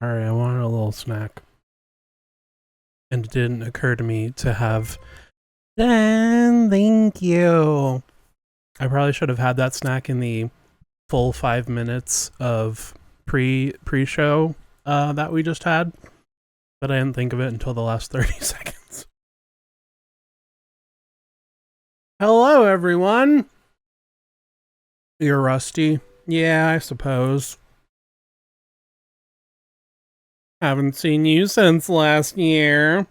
Sorry, I wanted a little snack. And it didn't occur to me to have. Then, thank you. I probably should have had that snack in the full 5 minutes of pre-show that we just had, but I didn't think of it until the last 30 seconds. Hello, everyone. You're rusty. Yeah, I suppose. Haven't seen you since last year.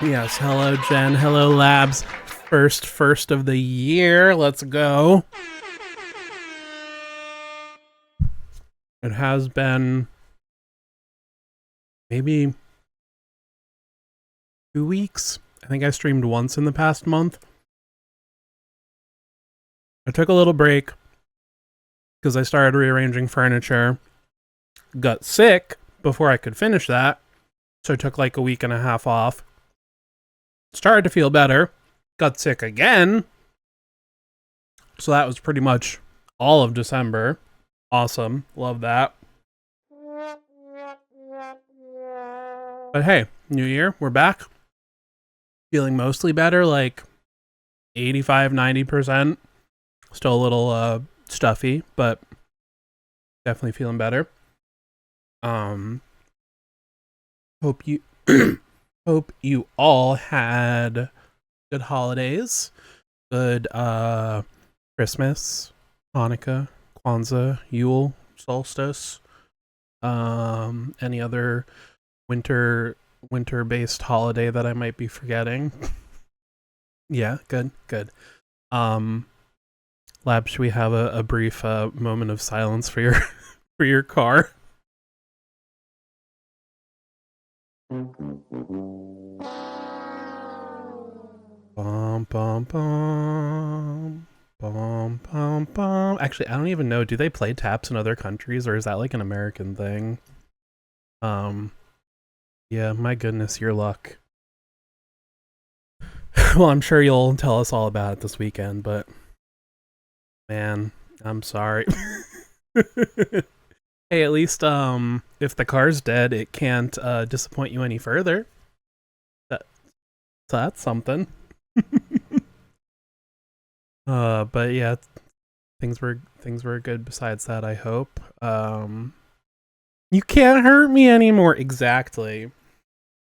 Yes, hello, Jen. Hello, Labs. First of the year. Let's go. It has been maybe 2 weeks. I think I streamed once in the past month. I took a little break because I started rearranging furniture. Got sick before I could finish that, so I took like a week and a half off. Started to feel better. Got sick again. So that was pretty much all of December. Awesome. Love that. But hey, new year, we're back. Feeling mostly better, like 85-90%. Still a little stuffy, but definitely feeling better. Hope you hope you all had good holidays. Good Christmas, Hanukkah, Kwanzaa, Yule, solstice. Any other winter based holiday that I might be forgetting. Yeah, good. Lab, should we have a brief moment of silence for your for your car? Bum bum bum. Bum bum bum. Actually, I don't even know. Do they play taps in other countries, or is that like an American thing? Yeah, my goodness, your luck. Well, I'm sure you'll tell us all about it this weekend, but man, I'm sorry. Hey, at least if the car's dead, it can't disappoint you any further. That so that's something. But yeah, things were good besides that, I hope. You can't hurt me anymore. Exactly.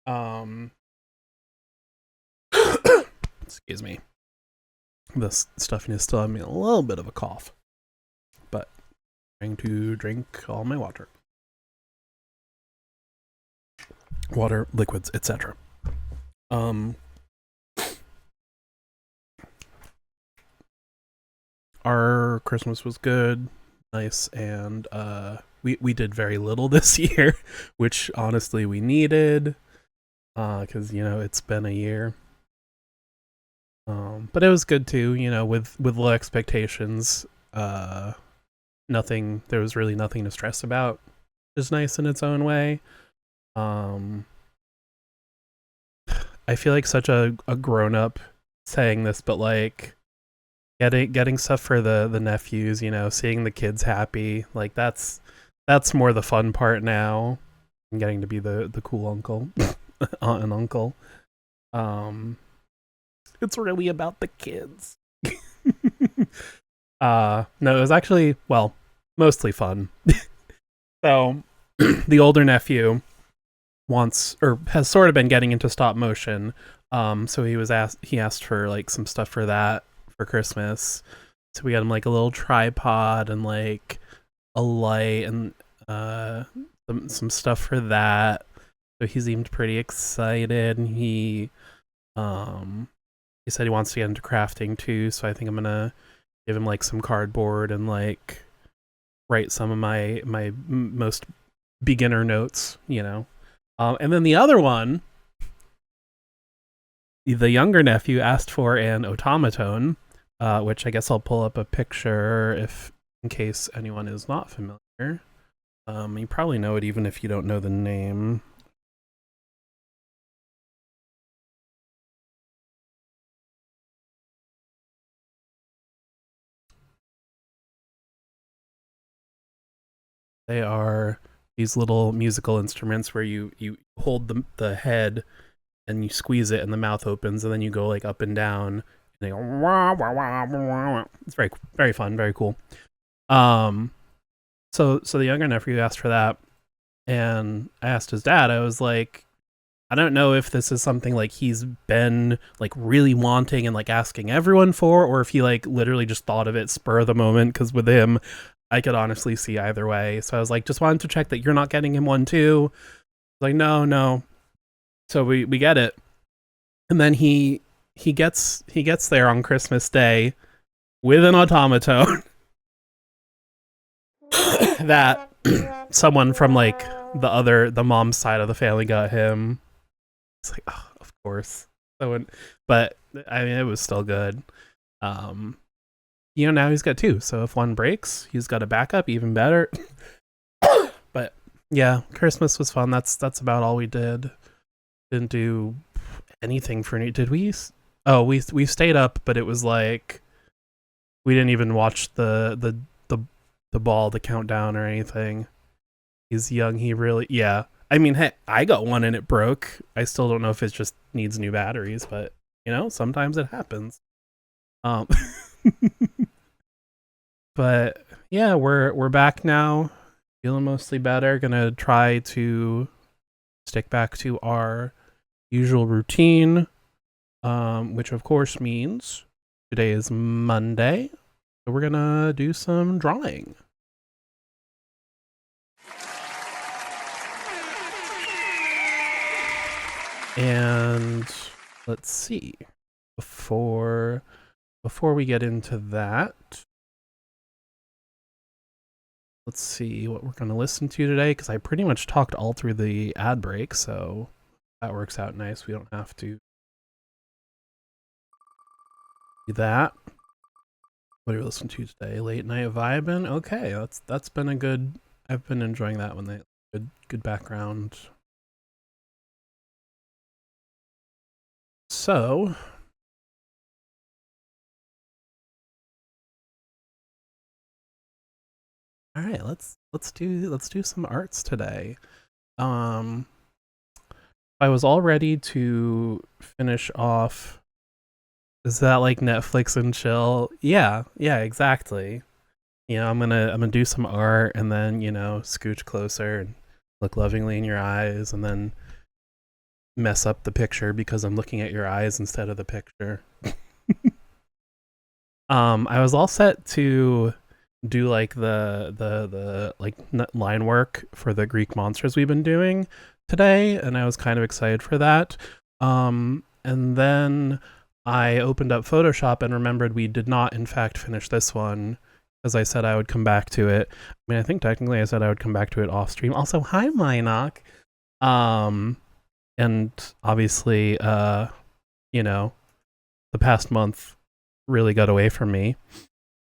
Um excuse me. This stuffiness still having me a little bit of a cough. But trying to drink all my water. Water, liquids, etc. Our Christmas was good, nice, and we did very little this year, which honestly we needed, because it's been a year. But it was good too, with low expectations. Nothing. There was really nothing to stress about. It's nice in its own way. Um, I feel like such a grown up saying this, but like getting stuff for the nephews, seeing the kids happy, like that's more the fun part now. And getting to be the cool uncle, aunt and uncle. Um, it's really about the kids. No, it was actually, well, mostly fun. So the older nephew wants, or has sort of been getting into stop motion. So he asked for like some stuff for that for Christmas. So we got him like a little tripod and like a light and some stuff for that. So he seemed pretty excited, and he said he wants to get into crafting too. So I think I'm gonna give him like some cardboard and like write some of my most beginner notes. And then the other one, the younger nephew asked for an automaton, which I guess I'll pull up a picture in case anyone is not familiar. You probably know it even if you don't know the name. They are these little musical instruments where you hold the head and you squeeze it and the mouth opens and then you go like up and down and they go wah, wah, wah, wah, wah. It's very fun, very cool. So the younger nephew asked for that, and I asked his dad. I was like, I don't know if this is something like he's been like really wanting and like asking everyone for, or if he like literally just thought of it spur of the moment, because with him I could honestly see either way. So I was like, just wanted to check that you're not getting him one too. Like, no. So we get it. And then he gets there on Christmas Day with an automaton that someone from like the mom's side of the family got him. It's like, oh, of course. But I mean, it was still good. Now he's got two, so if one breaks, he's got a backup, even better. But yeah, Christmas was fun. That's about all we did. Didn't do anything for any. Did we? Oh, we stayed up, but it was like we didn't even watch the ball, the countdown or anything. He's young. He really, yeah. I mean, hey, I got one and it broke. I still don't know if it just needs new batteries, but sometimes it happens. But yeah, we're back now, feeling mostly better. Gonna try to stick back to our usual routine, which of course means today is Monday, so we're gonna do some drawing. And let's see, before we get into that, let's see what we're going to listen to today, because I pretty much talked all through the ad break, so that works out nice. We don't have to do that. What do we listen to today? Late Night Vibin'? Okay, that's been a good... I've been enjoying that one. Good background. So... all right, let's do some arts today. I was all ready to finish off. Is that like Netflix and chill? Yeah, exactly. I'm gonna do some art and then scooch closer and look lovingly in your eyes and then mess up the picture because I'm looking at your eyes instead of the picture. I was all set to do like the like line work for the Greek monsters we've been doing today, and I was kind of excited for that. And then I opened up Photoshop and remembered we did not in fact finish this one, because I said I would come back to it. I mean, I think technically I said I would come back to it off stream. Also, hi Minok. And obviously the past month really got away from me.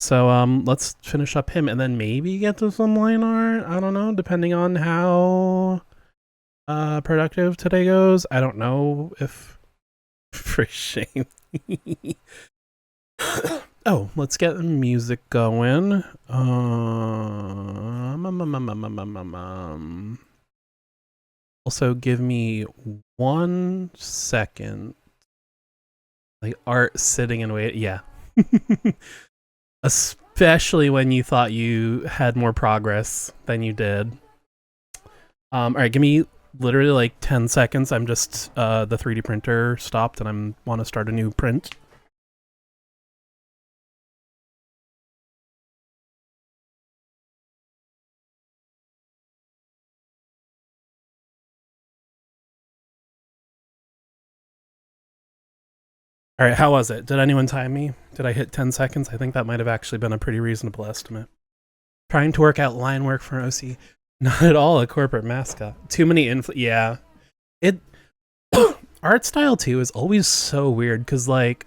So let's finish up him and then maybe get to some line art. I don't know, depending on how productive today goes. I don't know if for shame. Oh, let's get the music going. Also, give me 1 second. Like art sitting and wait. Yeah. Especially when you thought you had more progress than you did. All right, give me literally like 10 seconds. I'm just the 3D printer stopped and I want to start a new print. All right, how was it? Did anyone time me? Did I hit 10 seconds? I think that might have actually been a pretty reasonable estimate. Trying to work out line work for OC. Not at all a corporate mascot. Too many yeah. It art style too is always so weird because like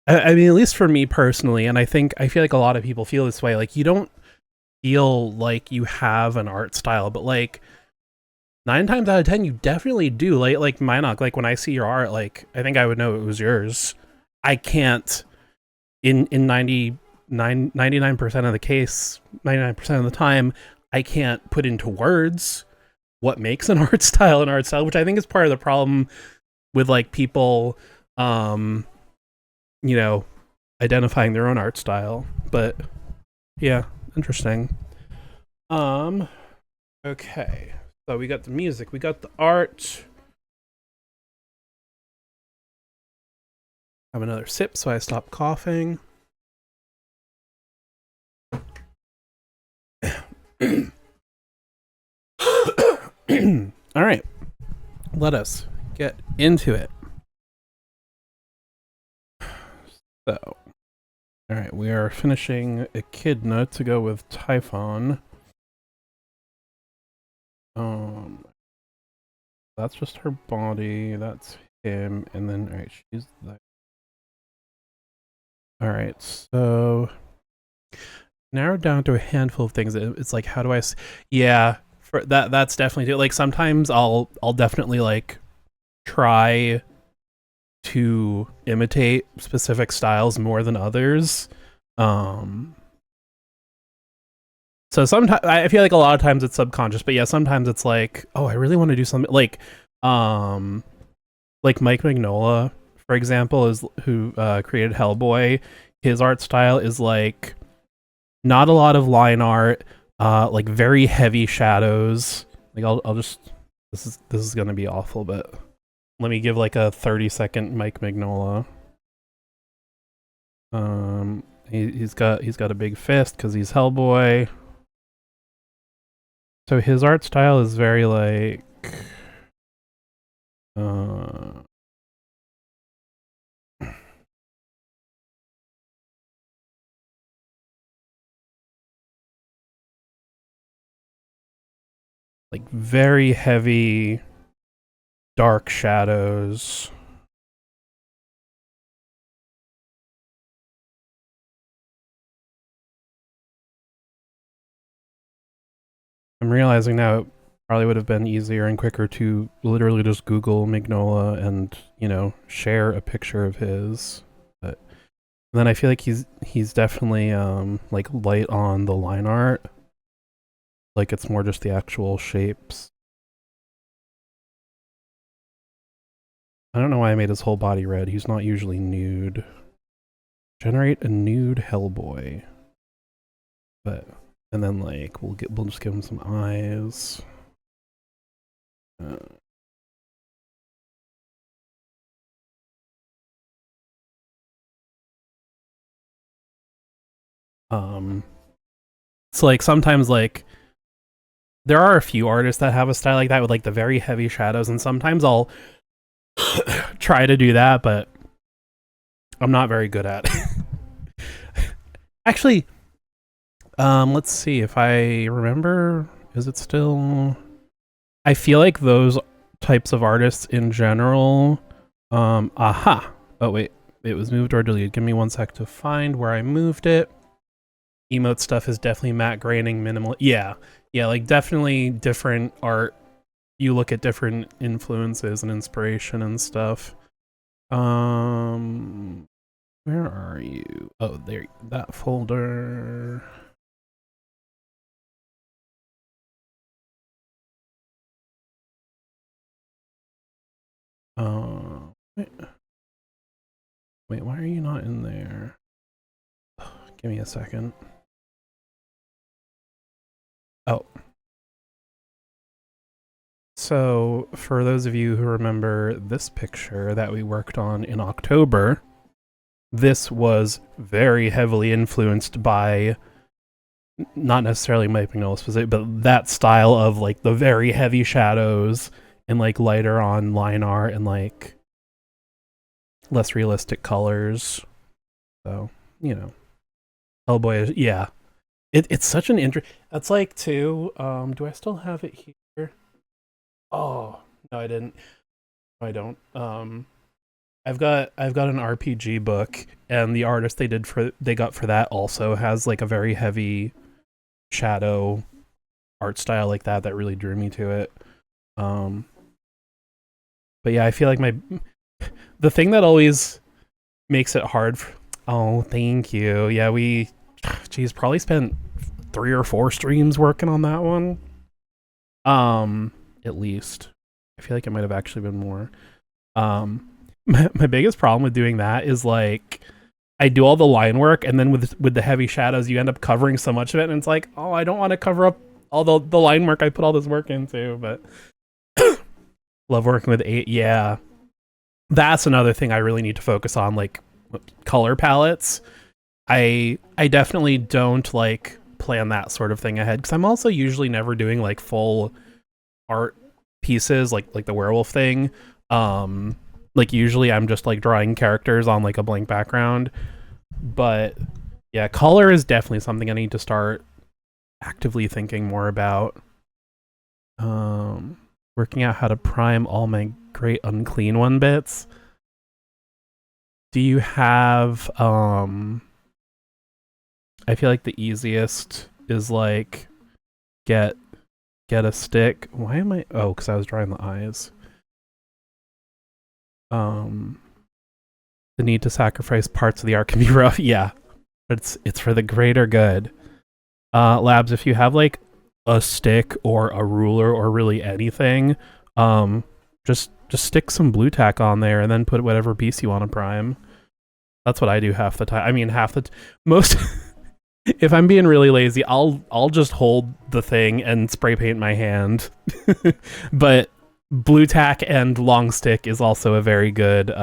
I mean, at least for me personally, and I feel like a lot of people feel this way, like you don't feel like you have an art style, but like 9 times out of 10 you definitely do. Like Minok, like when I see your art, like I think I would know it was yours. I can't in 90 99% of the case, 99% of the time, I can't put into words what makes an art style, which I think is part of the problem with like people, you know, identifying their own art style. But yeah, interesting. Okay. So we got the music, we got the art. Have another sip so I stop coughing. All right. Let us get into it. So, all right, we are finishing Echidna to go with Typhon. That's just her body. That's him, and then all right, she's there. All right, so narrowed down to a handful of things. It's like, how do I? Yeah, for that. That's definitely like sometimes I'll definitely like try to imitate specific styles more than others. So sometimes I feel like a lot of times it's subconscious, but yeah, sometimes it's like, oh, I really want to do something like Mike Mignola, for example, is who created Hellboy. His art style is like not a lot of line art, like very heavy shadows. Like I'll just this is gonna be awful, but let me give like a 30-second Mike Mignola. He's got a big fist because he's Hellboy. So his art style is very like like very heavy dark shadows. I'm realizing now it probably would have been easier and quicker to literally just Google Mignola and, you know, share a picture of his. But then I feel like he's definitely like light on the line art. Like it's more just the actual shapes. I don't know why I made his whole body red. He's not usually nude. Generate a nude Hellboy. But and then like we'll just give him some eyes. It's like sometimes like there are a few artists that have a style like that with like the very heavy shadows, and sometimes I'll try to do that, but I'm not very good at it. Actually, let's see if I remember. Is it still? I feel like those types of artists in general. Aha. Oh wait, it was moved or deleted. Give me 1 sec to find where I moved it. Emote stuff is definitely matte graining, minimal. Yeah, like definitely different art. You look at different influences and inspiration and stuff. Where are you? Oh, there, that folder. Wait, why are you not in there? Give me a second. Oh. So, for those of you who remember this picture that we worked on in October, this was very heavily influenced by not necessarily Mike Mignola specific, but that style of like the very heavy shadows and like lighter on line art and like less realistic colors. So, you know, Hellboy is, yeah. It's such an that's like too, do I still have it here? Oh, no, I didn't. No, I don't. I've got an RPG book, and the artist they got for that also has like a very heavy shadow art style like that really drew me to it. But yeah, I feel like the thing that always makes it hard oh, thank you. Yeah, we geez, probably spent 3 or 4 streams working on that one. At least. I feel like it might have actually been more. My biggest problem with doing that is like I do all the line work, and then with the heavy shadows, you end up covering so much of it, and it's like, oh, I don't want to cover up all the line work I put all this work into. But love working with 8. Yeah, that's another thing I really need to focus on, like color palettes. I definitely don't like plan that sort of thing ahead because I'm also usually never doing like full art pieces like the werewolf thing. Like usually I'm just like drawing characters on like a blank background. But yeah, color is definitely something I need to start actively thinking more about. Working out how to prime all my great unclean one bits. Do you have I feel like the easiest is like get a stick. Why am I? Oh, because I was drawing the eyes. The need to sacrifice parts of the art can be rough. Yeah, but it's for the greater good. Labs, if you have like a stick or a ruler or really anything, just stick some blue tack on there and then put whatever piece you want to prime. That's what I do half the time. I mean, most. If I'm being really lazy, I'll just hold the thing and spray paint my hand. But blue tack and long stick is also a very good,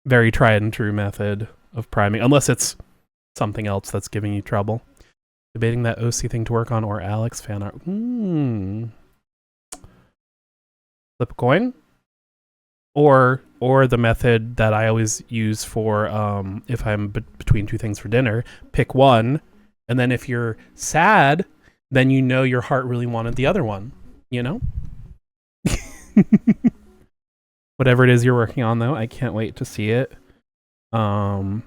very tried and true method of priming, unless it's something else that's giving you trouble. Debating that OC thing to work on or Alex fan art. Flip a coin? Or the method that I always use for if I'm between 2 things for dinner, pick one, and then if you're sad, then you know your heart really wanted the other one, you know? Whatever it is you're working on, though, I can't wait to see it. Blue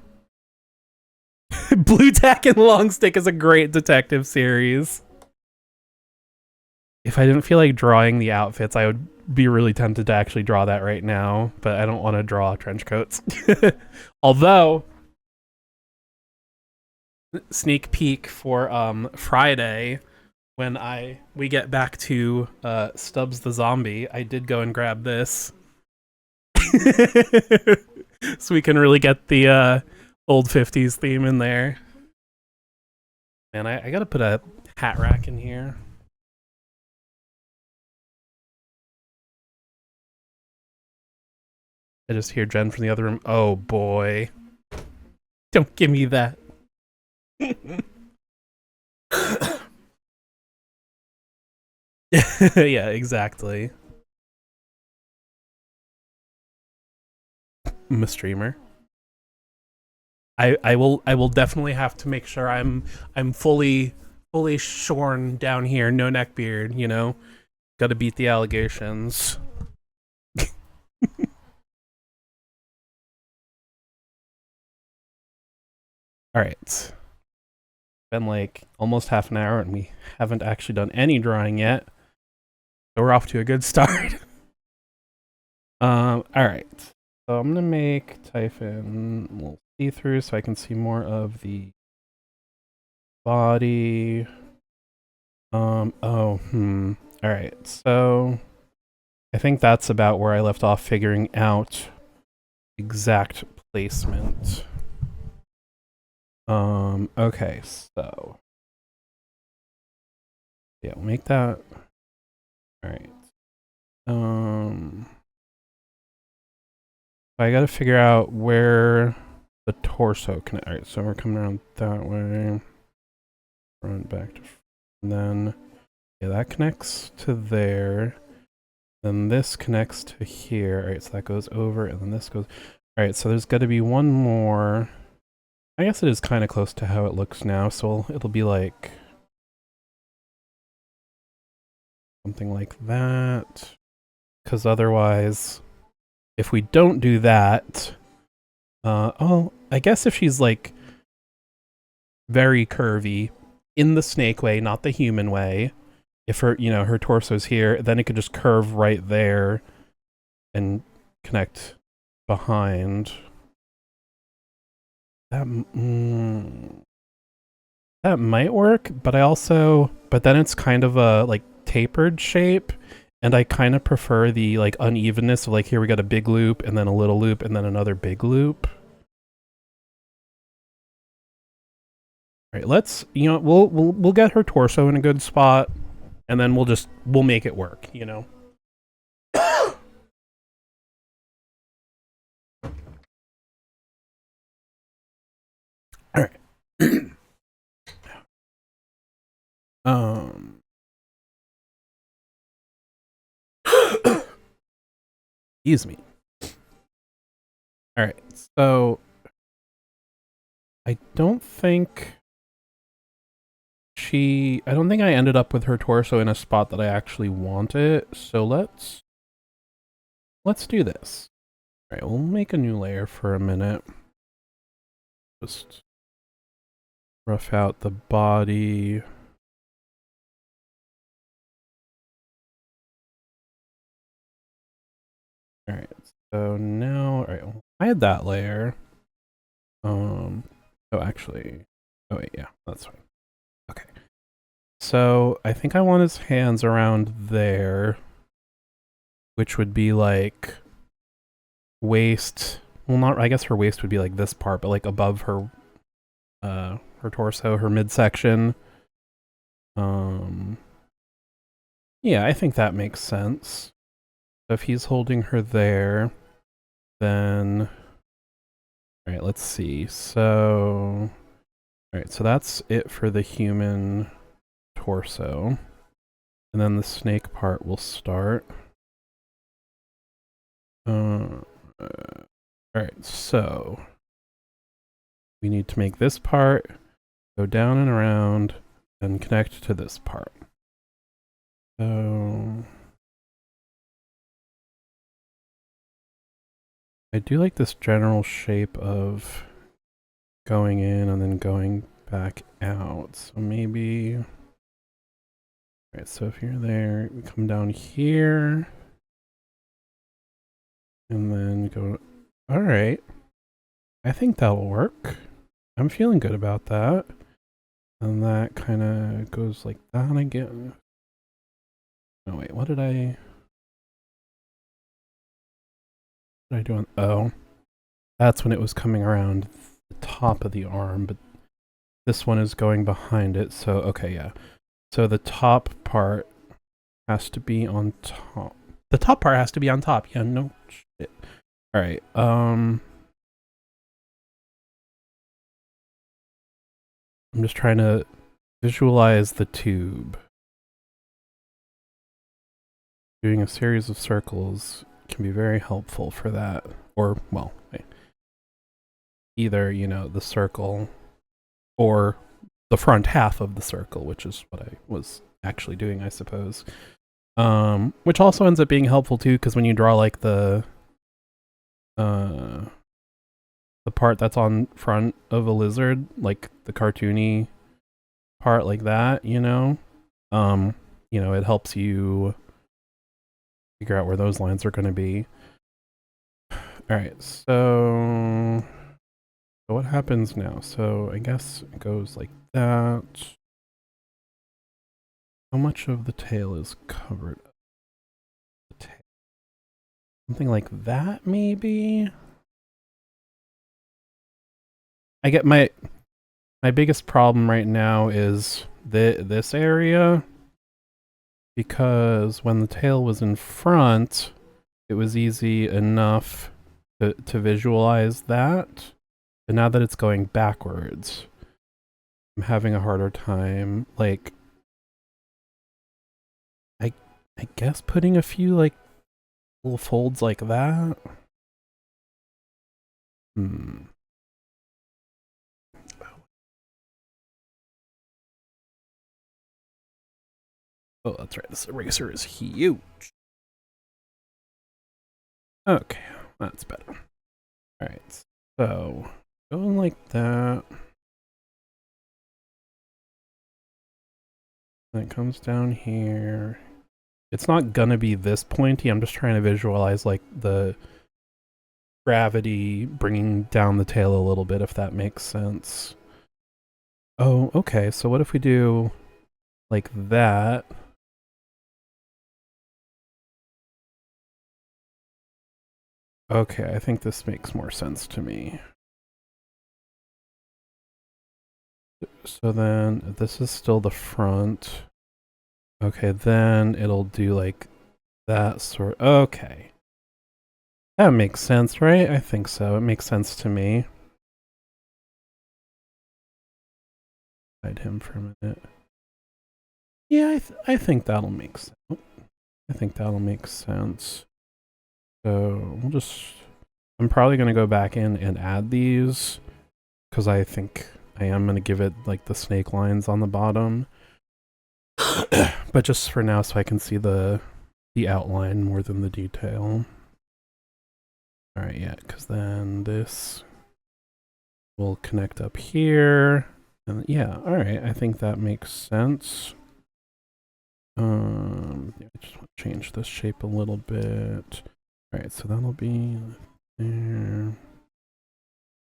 Tack and Long Stick is a great detective series. If I didn't feel like drawing the outfits, I would be really tempted to actually draw that right now, but I don't want to draw trench coats. Although, sneak peek for Friday, when we get back to Stubbs the Zombie, I did go and grab this. So we can really get the old 50s theme in there. Man, I gotta put a hat rack in here. I just hear Jen from the other room. Oh boy. Don't give me that. Yeah, exactly. I'm a streamer. I will definitely have to make sure I'm fully shorn down here, no neck beard, you know? Gotta beat the allegations. Alright. Been like almost half an hour and we haven't actually done any drawing yet. So we're off to a good start. Alright. So I'm gonna make Typhon a little see-through so I can see more of the body. Alright, so I think that's about where I left off figuring out exact placement. Okay, so yeah, we'll make that. Alright. I gotta figure out where the torso can. Alright, so we're coming around that way. Run back to, and then yeah, that connects to there. Then this connects to here. Alright, so that goes over, and then this goes. Alright, so there's gotta be one more. I guess it is kind of close to how it looks now, so it'll be like something like that. Because otherwise, if we don't do that, oh, I guess if she's like very curvy in the snake way, not the human way, if her, you know, her torso's here, then it could just curve right there and connect behind. That, That might work, but then it's kind of a like tapered shape, and I kind of prefer the like unevenness of like here we got a big loop and then a little loop and then another big loop. All right, let's we'll get her torso in a good spot, and then we'll make it work. All right. Excuse me. All right, so I don't think I ended up with her torso in a spot that I actually want it. So let's do this. All right, we'll make a new layer for a minute. Just rough out the body. All right, so now, all right, we'll hide that layer. Oh, actually, oh wait, yeah, that's fine. Okay, so I think I want his hands around there, which would be like waist. Well, not. I guess her waist would be like this part, but like above her, her torso, her midsection. Yeah, I think that makes sense. So if he's holding her there, then... Alright, let's see. So... Alright, so that's it for the human torso. And then the snake part will start. Alright, so... We need to make this part go down and around and connect to this part. So... I do like this general shape of going in and then going back out. So maybe... Alright, so if you're there, we come down here. And then go... Alright. I think that'll work. I'm feeling good about that. And that kind of goes like that again. Oh wait, what did I do on... Oh. That's when it was coming around the top of the arm, but this one is going behind it, so okay, yeah. So the top part has to be on top. The top part has to be on top. Yeah, no shit. Alright, I'm just trying to visualize the tube. Doing a series of circles can be very helpful for that. Or, well, either, the circle or the front half of the circle, which is what I was actually doing, I suppose. Which also ends up being helpful too, because when you draw like the part that's on front of a lizard, like the cartoony part like that, it helps you figure out where those lines are going to be. Alright, so what happens now? So I guess it goes like that. How much of the tail is covered? Something like that, maybe? I get my biggest problem right now is this area, because when the tail was in front, it was easy enough to visualize that. But now that it's going backwards, I'm having a harder time. Like, I guess putting a few like little folds like that. Oh, that's right. This eraser is huge. Okay, that's better. Alright, so going like that. Then it comes down here. It's not gonna be this pointy. I'm just trying to visualize like the gravity bringing down the tail a little bit, if that makes sense. Oh, okay. So what if we do like that? Okay, I think this makes more sense to me. So then this is still the front. Okay, then it'll do like that sort. Okay. That makes sense, right? I think so. It makes sense to me. Hide him for a minute. Yeah, I think that'll make sense. I think that'll make sense. So we'll just. I'm probably gonna go back in and add these because I think I am gonna give it like the snake lines on the bottom. But just for now, so I can see the outline more than the detail. All right, yeah, because then this will connect up here, and yeah, all right. I think that makes sense. Yeah, I just want to change this shape a little bit. All right, so that'll be there.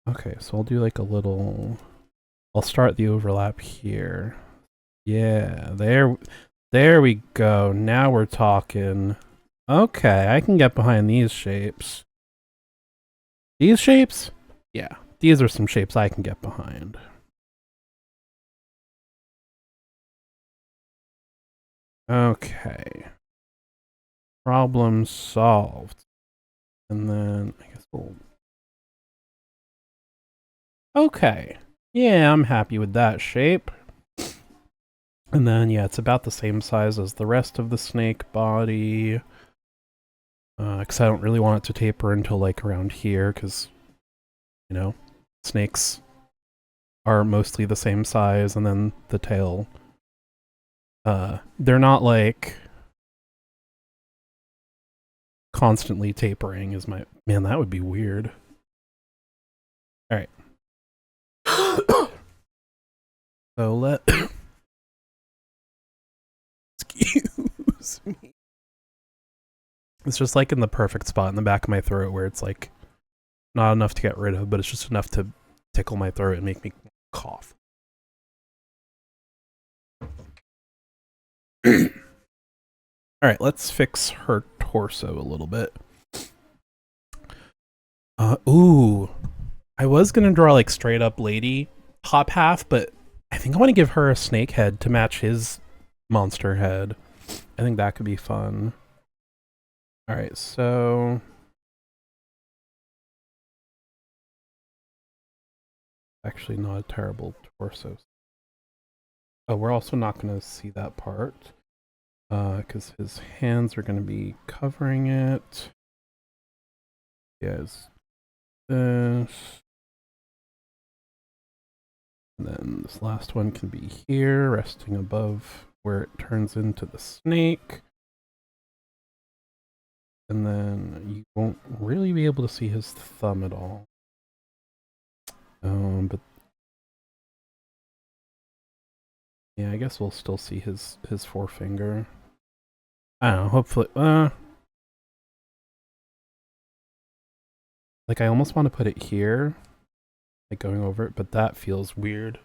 Okay, so I'll do like a little. I'll start the overlap here. Yeah, there we go. Now we're talking. Okay, I can get behind these shapes. These shapes? Yeah, these are some shapes I can get behind. Okay. Problem solved. And then I guess we'll. Okay. Yeah, I'm happy with that shape. And then, yeah, it's about the same size as the rest of the snake body. Because I don't really want it to taper until like around here, because, you know, snakes are mostly the same size, and then the tail. They're not like constantly tapering, is my. Man, that would be weird. Alright. So let. Excuse me. It's just like in the perfect spot in the back of my throat where it's like not enough to get rid of, but it's just enough to tickle my throat and make me cough. All right, let's fix her torso a little bit. Ooh, I was gonna draw like straight up lady top half, but I think I want to give her a snake head to match his monster head. I think that could be fun. All right, so actually not a terrible torso. Oh, we're also not going to see that part because his hands are going to be covering it. Yes, this. And then this last one can be here, resting above where it turns into the snake. And then you won't really be able to see his thumb at all. But yeah, I guess we'll still see his forefinger. I don't know, hopefully, like I almost want to put it here, like going over it, but that feels weird.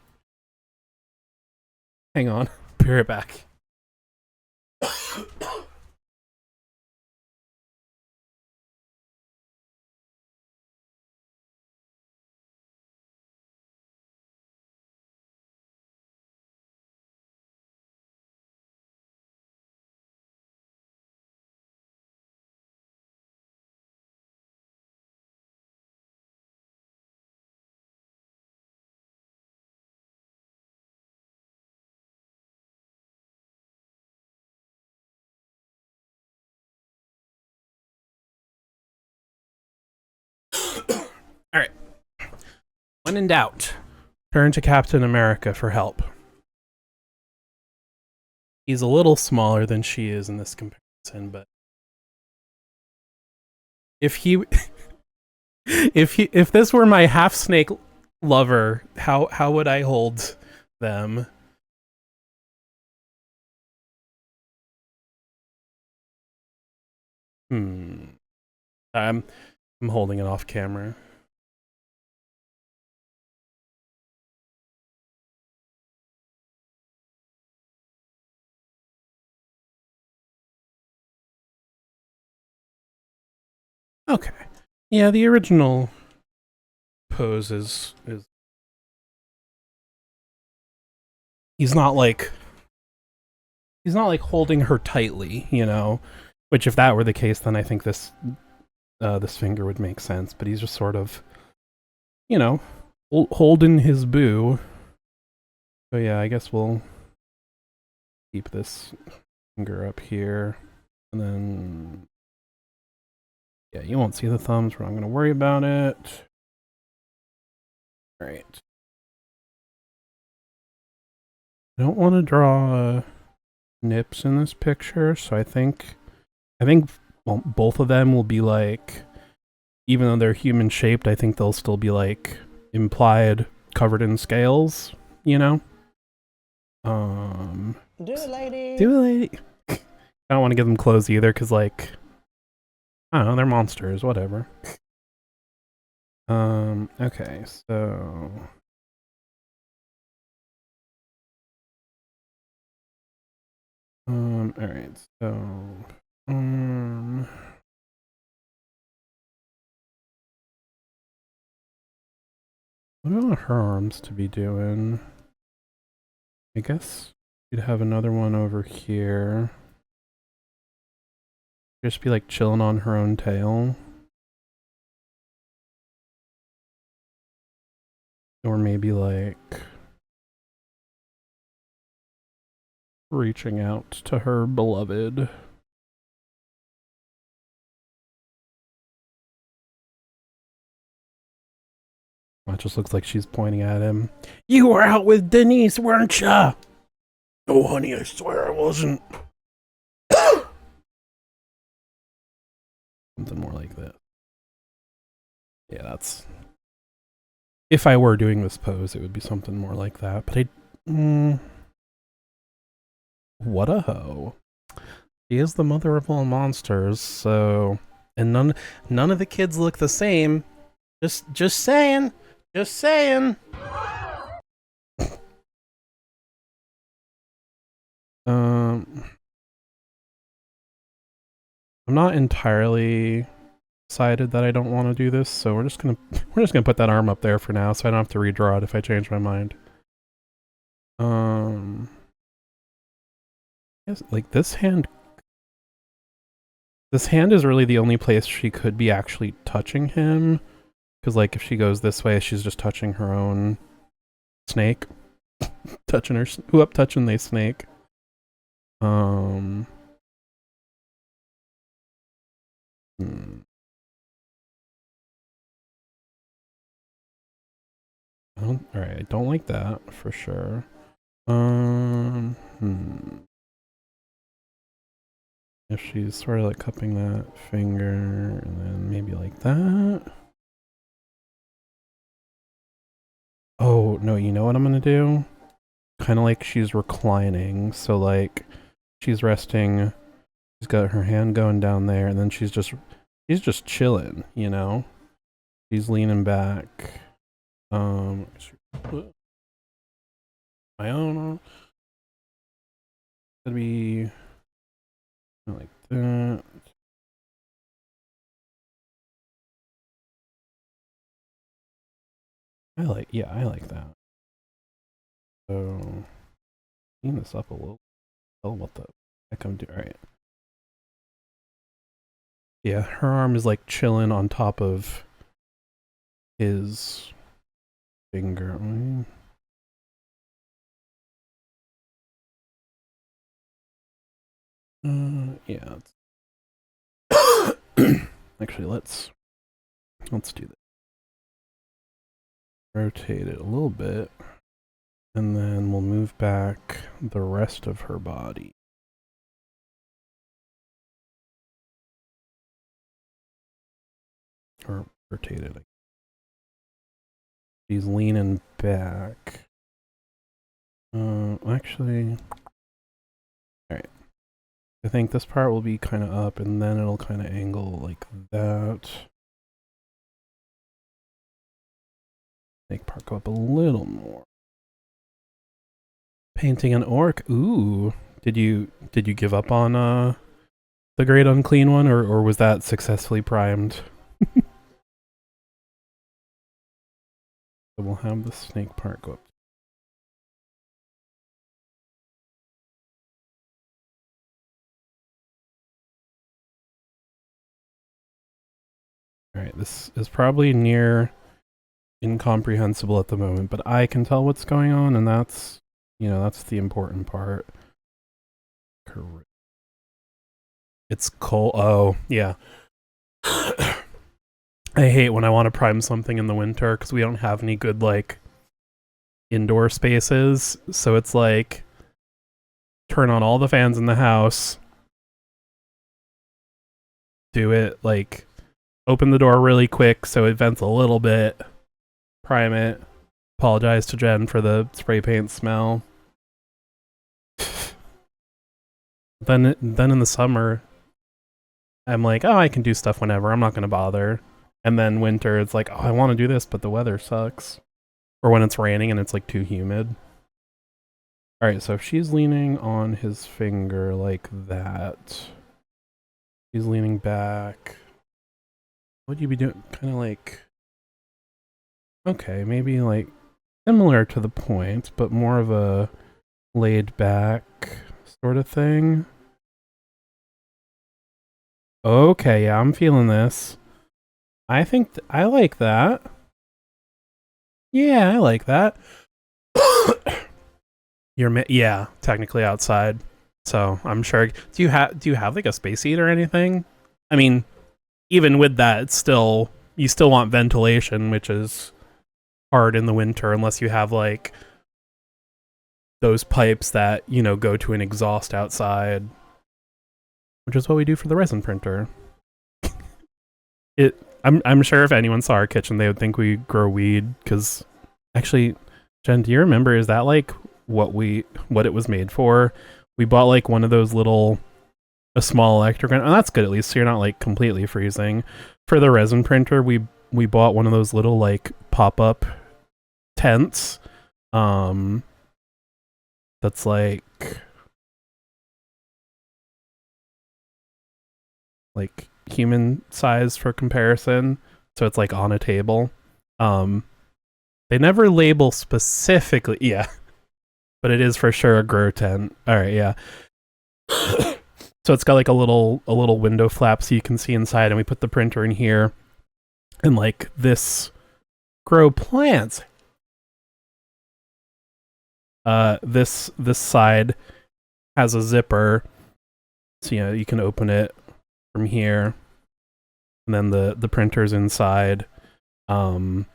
Hang on, be right back. All right. When in doubt, turn to Captain America for help. He's a little smaller than she is in this comparison, but if he if this were my half snake lover, how would I hold them? Hmm. I'm holding it off camera. Okay. Yeah, the original pose is he's not like holding her tightly, you know. Which, if that were the case, then I think this finger would make sense. But he's just sort of, you know, holding his boo. So yeah, I guess we'll keep this finger up here, and then yeah, you won't see the thumbs. We're not going to worry about it. All right. I don't want to draw nips in this picture, so I think well, both of them will be like, even though they're human shaped, I think they'll still be like implied covered in scales, you know? Do it, lady. Do it, lady. I don't want to give them clothes either, because like, I don't know, they're monsters, whatever. Okay, so alright, so what do I want her arms to be doing? I guess you'd have another one over here. Just be like chilling on her own tail. Or maybe like reaching out to her beloved. It just looks like she's pointing at him. You were out with Denise, weren't ya? Oh, honey, I swear I wasn't. Something more like that. Yeah, that's... If I were doing this pose, it would be something more like that. But what a hoe. She is the mother of all monsters, so... And none of the kids look the same. Just saying. Just saying. I'm not entirely decided that I don't want to do this, so we're just gonna put that arm up there for now, so I don't have to redraw it if I change my mind. Yes, like this hand is really the only place she could be actually touching him, because like if she goes this way, she's just touching her own snake, touching the snake. Alright, I don't like that for sure. If she's sort of like cupping that finger and then maybe like that. Oh, no, you know what I'm gonna do? Kind of like she's reclining, so like she's resting, she's got her hand going down there, and then she's just chilling, you know? She's leaning back. I don't know. Could be like that. I like that. So clean this up a little. Oh, what the heck I'm doing? All right. Yeah, her arm is like chilling on top of his finger. Yeah. Actually, let's do this. Rotate it a little bit, and then we'll move back the rest of her body. Or rotate it. She's leaning back. Actually, alright. I think this part will be kind of up, and then it'll kind of angle like that. Make part go up a little more. Painting an orc. Ooh. Did you give up on the Great Unclean one, or was that successfully primed? So we'll have the snake part go up. Alright, this is probably near incomprehensible at the moment, but I can tell what's going on, and that's, you know, that's the important part. Correct. It's cold. Oh, yeah. I hate when I want to prime something in the winter because we don't have any good, like, indoor spaces. So it's like, turn on all the fans in the house, do it, like, open the door really quick so it vents a little bit, prime it, apologize to Jen for the spray paint smell. Then in the summer, I'm like, oh, I can do stuff whenever. I'm not going to bother. And then winter, it's like, oh, I want to do this, but the weather sucks. Or when it's raining and it's like too humid. All right, so if she's leaning on his finger like that, she's leaning back. What'd you be doing? Kind of like, okay, maybe like similar to the point, but more of a laid back sort of thing. Okay, yeah, I'm feeling this. I think I like that. Yeah, I like that. Yeah, technically outside. So I'm sure. Do you have like a space heat or anything? I mean, even with that, it's still, you still want ventilation, which is hard in the winter unless you have like those pipes that, you know, go to an exhaust outside, which is what we do for the resin printer. I'm sure if anyone saw our kitchen, they would think we grow weed. Because actually, Jen, do you remember? Is that like what it was made for? We bought like one of those a small electric. Oh, that's good at least. So you're not like completely freezing. For the resin printer, we bought one of those little like pop up tents. That's like human size for comparison, so it's like on a table. They never label specifically, yeah, but it is for sure a grow tent. All right, yeah. So it's got like a little window flap so you can see inside, and we put the printer in here, and like this grow plants. This side has a zipper, so you know you can open it from here, and then the printer's inside, and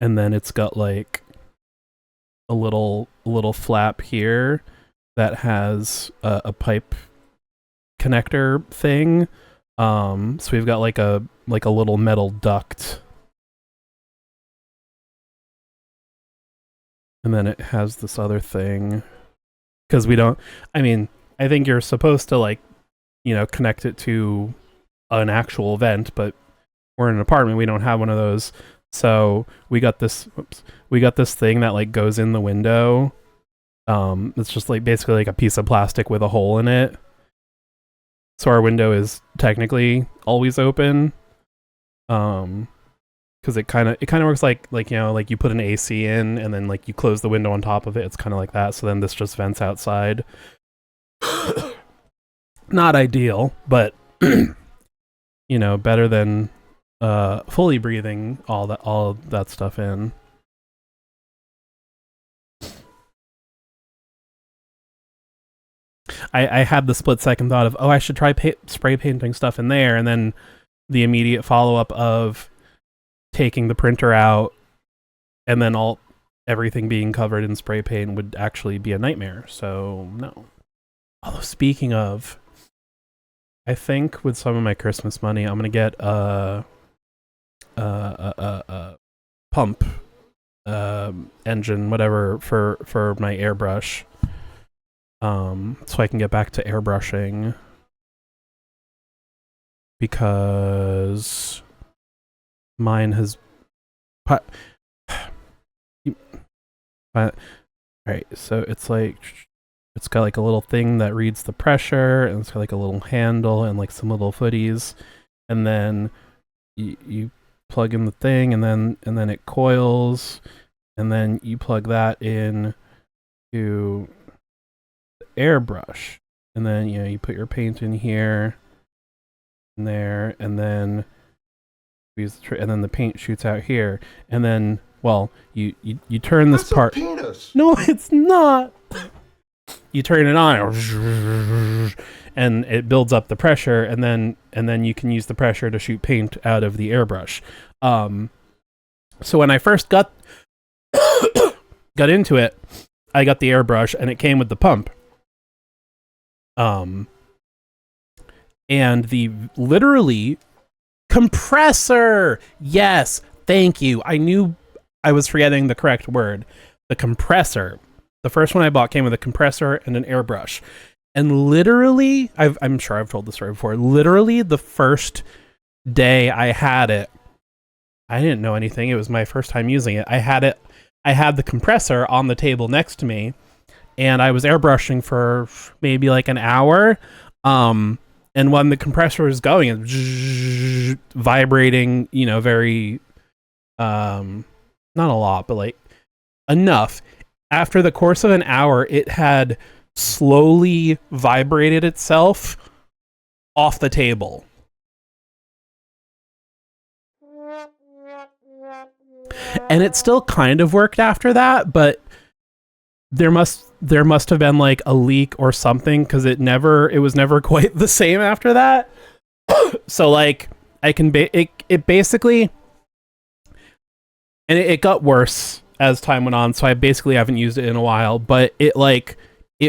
then it's got like a little flap here that has a pipe connector thing. So we've got like a little metal duct, and then it has this other thing because we don't. I mean, I think you're supposed to like, you know, connect it to an actual vent, but we're in an apartment, we don't have one of those. So we got this thing that like goes in the window. It's just like basically like a piece of plastic with a hole in it. So our window is technically always open. Because it kind of works like you know, like you put an AC in and then like you close the window on top of it. It's kind of like that. So then this just vents outside. Not ideal, but you know, better than fully breathing all that stuff in. I had the split second thought of, oh, I should try spray painting stuff in there, and then the immediate follow up of taking the printer out and then everything being covered in spray paint would actually be a nightmare. So no. Although speaking of, I think with some of my Christmas money, I'm gonna get a pump engine, whatever, for my airbrush, so I can get back to airbrushing, because mine has alright, so it's like, it's got like a little thing that reads the pressure, and it's got like a little handle and like some little footies, and then you plug in the thing, and then it coils, and then you plug that in to the airbrush, and then you put your paint in here and there, and then and then the paint shoots out here, and then you turn this part. Penis. No, it's not. You turn it on, and it builds up the pressure, and then you can use the pressure to shoot paint out of the airbrush. So when I first got into it, I got the airbrush, and it came with the pump. And the literally compressor. Yes, thank you. I knew I was forgetting the correct word. The compressor. The first one I bought came with a compressor and an airbrush. And literally, I'm sure I've told this story before. Literally, the first day I had it, I didn't know anything. It was my first time using it. I had the compressor on the table next to me, and I was airbrushing for maybe like an hour. And when the compressor was going, it was vibrating, very, not a lot, but like enough. After the course of an hour, it had slowly vibrated itself off the table. And it still kind of worked after that, but there must have been like a leak or something, because it was never quite the same after that. So like I can it basically, and it got worse as time went on, so I basically haven't used it in a while, but it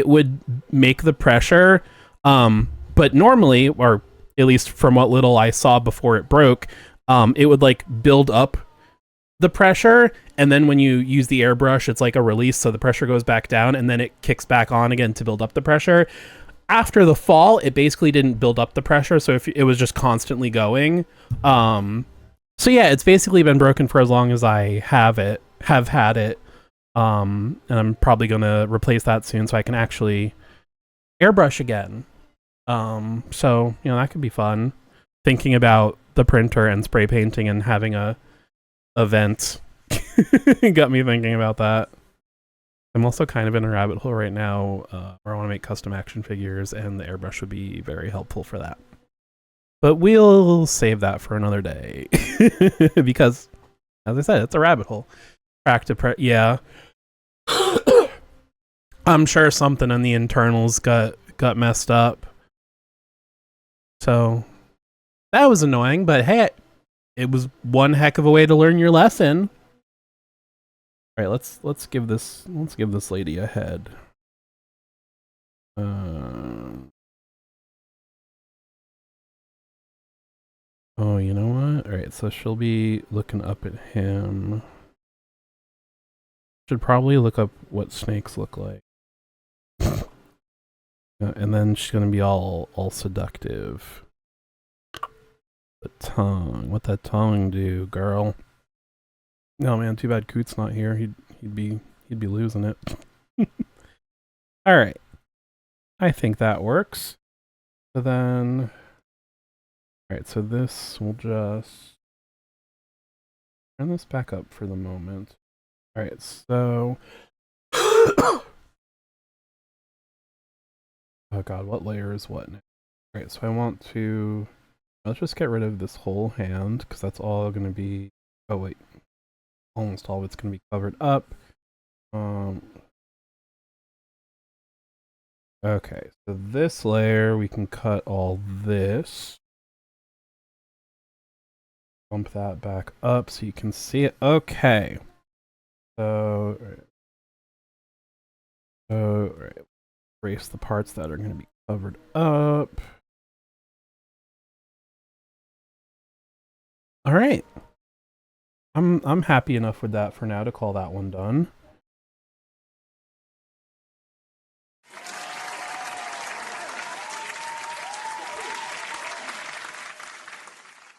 would make the pressure, but normally, or at least from what little I saw before it broke, it would like build up the pressure, and then when you use the airbrush, it's like a release, so the pressure goes back down, and then it kicks back on again to build up the pressure. After the fall, it basically didn't build up the pressure, so if it was just constantly going. So yeah, it's basically been broken for as long as I have had it, and I'm probably gonna replace that soon so I can actually airbrush again. So that could be fun. Thinking about the printer and spray painting and having a event got me thinking about that. I'm also kind of in a rabbit hole right now where I want to make custom action figures, and the airbrush would be very helpful for that. But we'll save that for another day because, as I said, it's a rabbit hole. Yeah. I'm sure something in the internals got messed up. So that was annoying, but hey, it was one heck of a way to learn your lesson. All right, let's give this lady a head. Oh, you know what? All right, so she'll be looking up at him. Should probably look up what snakes look like. And then she's gonna be all seductive. The tongue. What that tongue do, girl? No, man, too bad Coot's not here. He'd be losing it. All right. I think that works. So then, all right, so this will just turn this back up for the moment. All right, so oh god, what layer is what now? All right, so I want to, let's just get rid of this whole hand, because that's all going to be, oh wait, almost all of it's going to be covered up. Okay, so this layer, we can cut all this. Bump that back up so you can see it. Okay. So, all right. Erase the parts that are going to be covered up. All right. I'm happy enough with that for now to call that one done.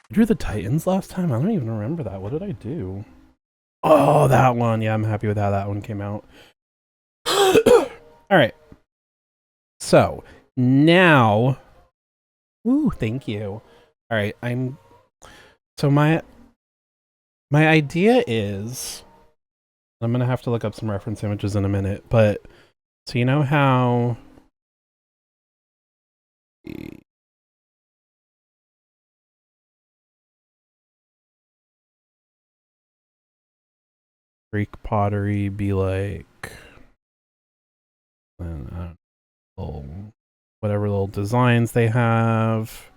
I drew the Titans last time? I don't even remember that. What did I do? Oh, that one. Yeah, I'm happy with how that one came out. All right. So, now... Ooh, thank you. All right, so My idea is, I'm gonna have to look up some reference images in a minute, but so you know how Greek pottery be like, whatever little designs they have,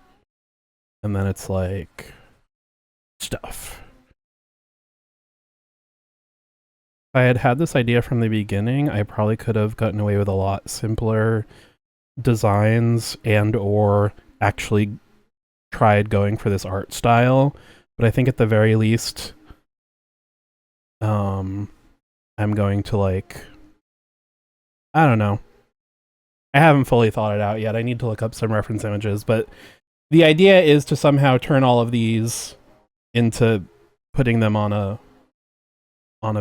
and then it's like stuff. If I had had this idea from the beginning, I probably could have gotten away with a lot simpler designs and or actually tried going for this art style. But I think at the very least, I'm going to like, I don't know. I haven't fully thought it out yet. I need to look up some reference images, but the idea is to somehow turn all of these into putting them on a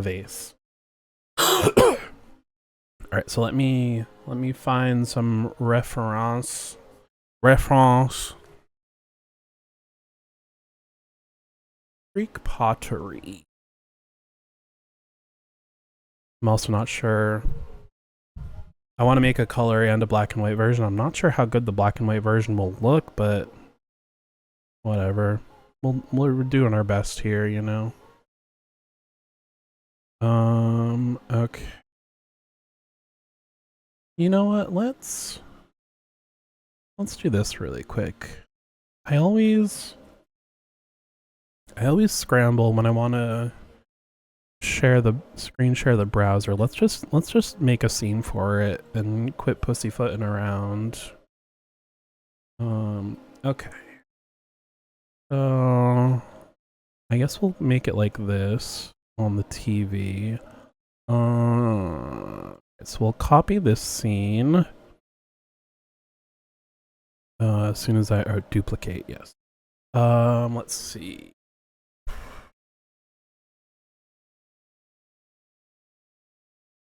vase. All right, so let me find some reference. Greek pottery. I'm also not sure. I want to make a color and a black and white version. I'm not sure how good the black and white version will look, but whatever. We're doing our best here, you know. Okay. You know what? Let's do this really quick. I always scramble when I want to share the browser. Let's just make a scene for it and quit pussyfooting around. Okay. So I guess we'll make it like this on the TV. So we'll copy this scene. As soon as I duplicate, yes. Let's see.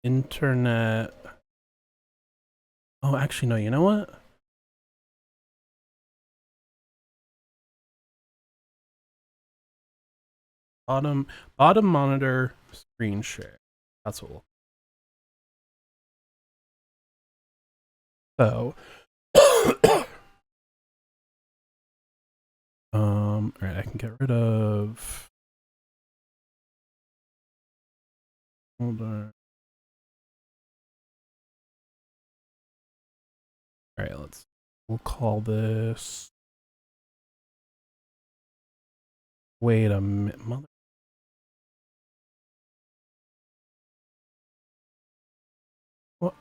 Internet. Oh, actually, no, you know what? Bottom monitor screen share. That's what we'll. So, all right, I can get rid of. Hold on. All right, we'll call this. Wait a minute, mother. What?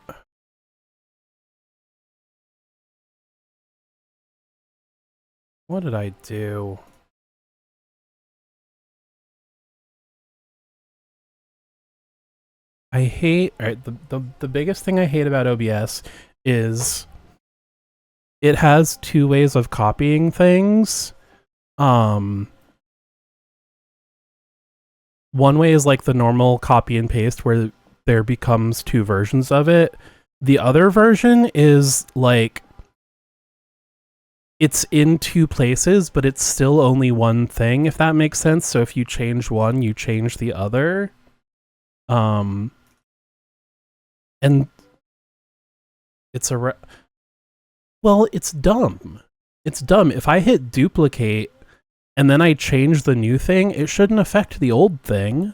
What did I do? I hate. All right, the biggest thing I hate about OBS is it has two ways of copying things. One way is like the normal copy and paste where there becomes two versions of it. The other version is like it's in two places, but it's still only one thing, if that makes sense. So if you change one, you change the other. And it's well, it's dumb. It's dumb. If I hit duplicate and then I change the new thing, it shouldn't affect the old thing.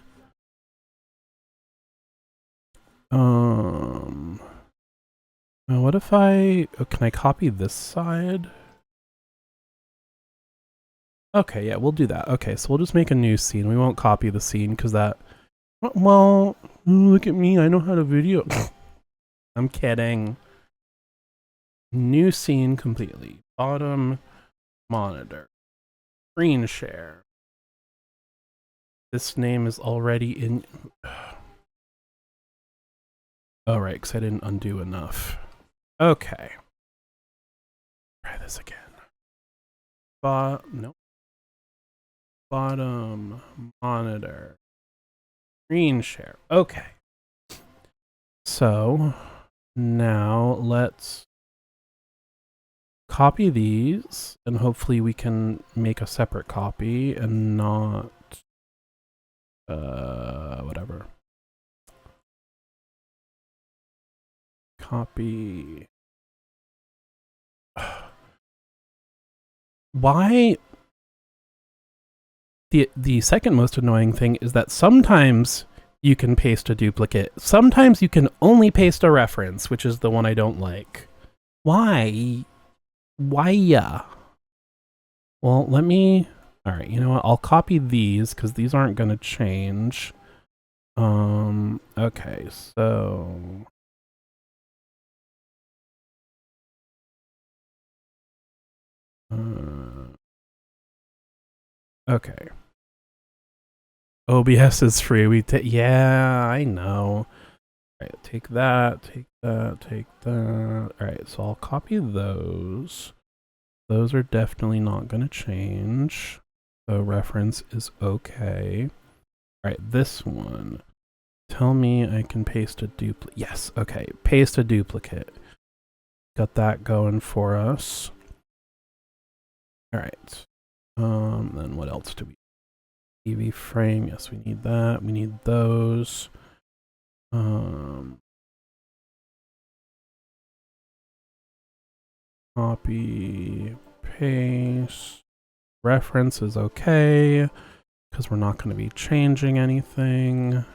What if can I copy this side? Okay, yeah, we'll do that. Okay, so we'll just make a new scene. We won't copy the scene because that. Well, look at me. I know how to video. I'm kidding. New scene completely. Bottom monitor. Screen share. This name is already in. Oh, right, because I didn't undo enough. Okay. Try this again. No. Bottom monitor. Screen share. Okay. So now let's copy these and hopefully we can make a separate copy and not Whatever. Copy. Why? The second most annoying thing is that sometimes you can paste a duplicate. Sometimes you can only paste a reference, which is the one I don't like. Why? Why? Well, let me... Alright, you know what? I'll copy these, because these aren't going to change. Okay, so... okay. OBS is free. Yeah, I know. Alright, take that, take that, take that. Alright, so I'll copy those. Those are definitely not going to change. The reference is okay. Alright, this one. Tell me I can paste a duplicate. Yes, okay. Paste a duplicate. Got that going for us. Alright. Then what else do we need? TV frame. Yes, we need that. We need those. Copy, paste. Reference is okay, because we're not going to be changing anything.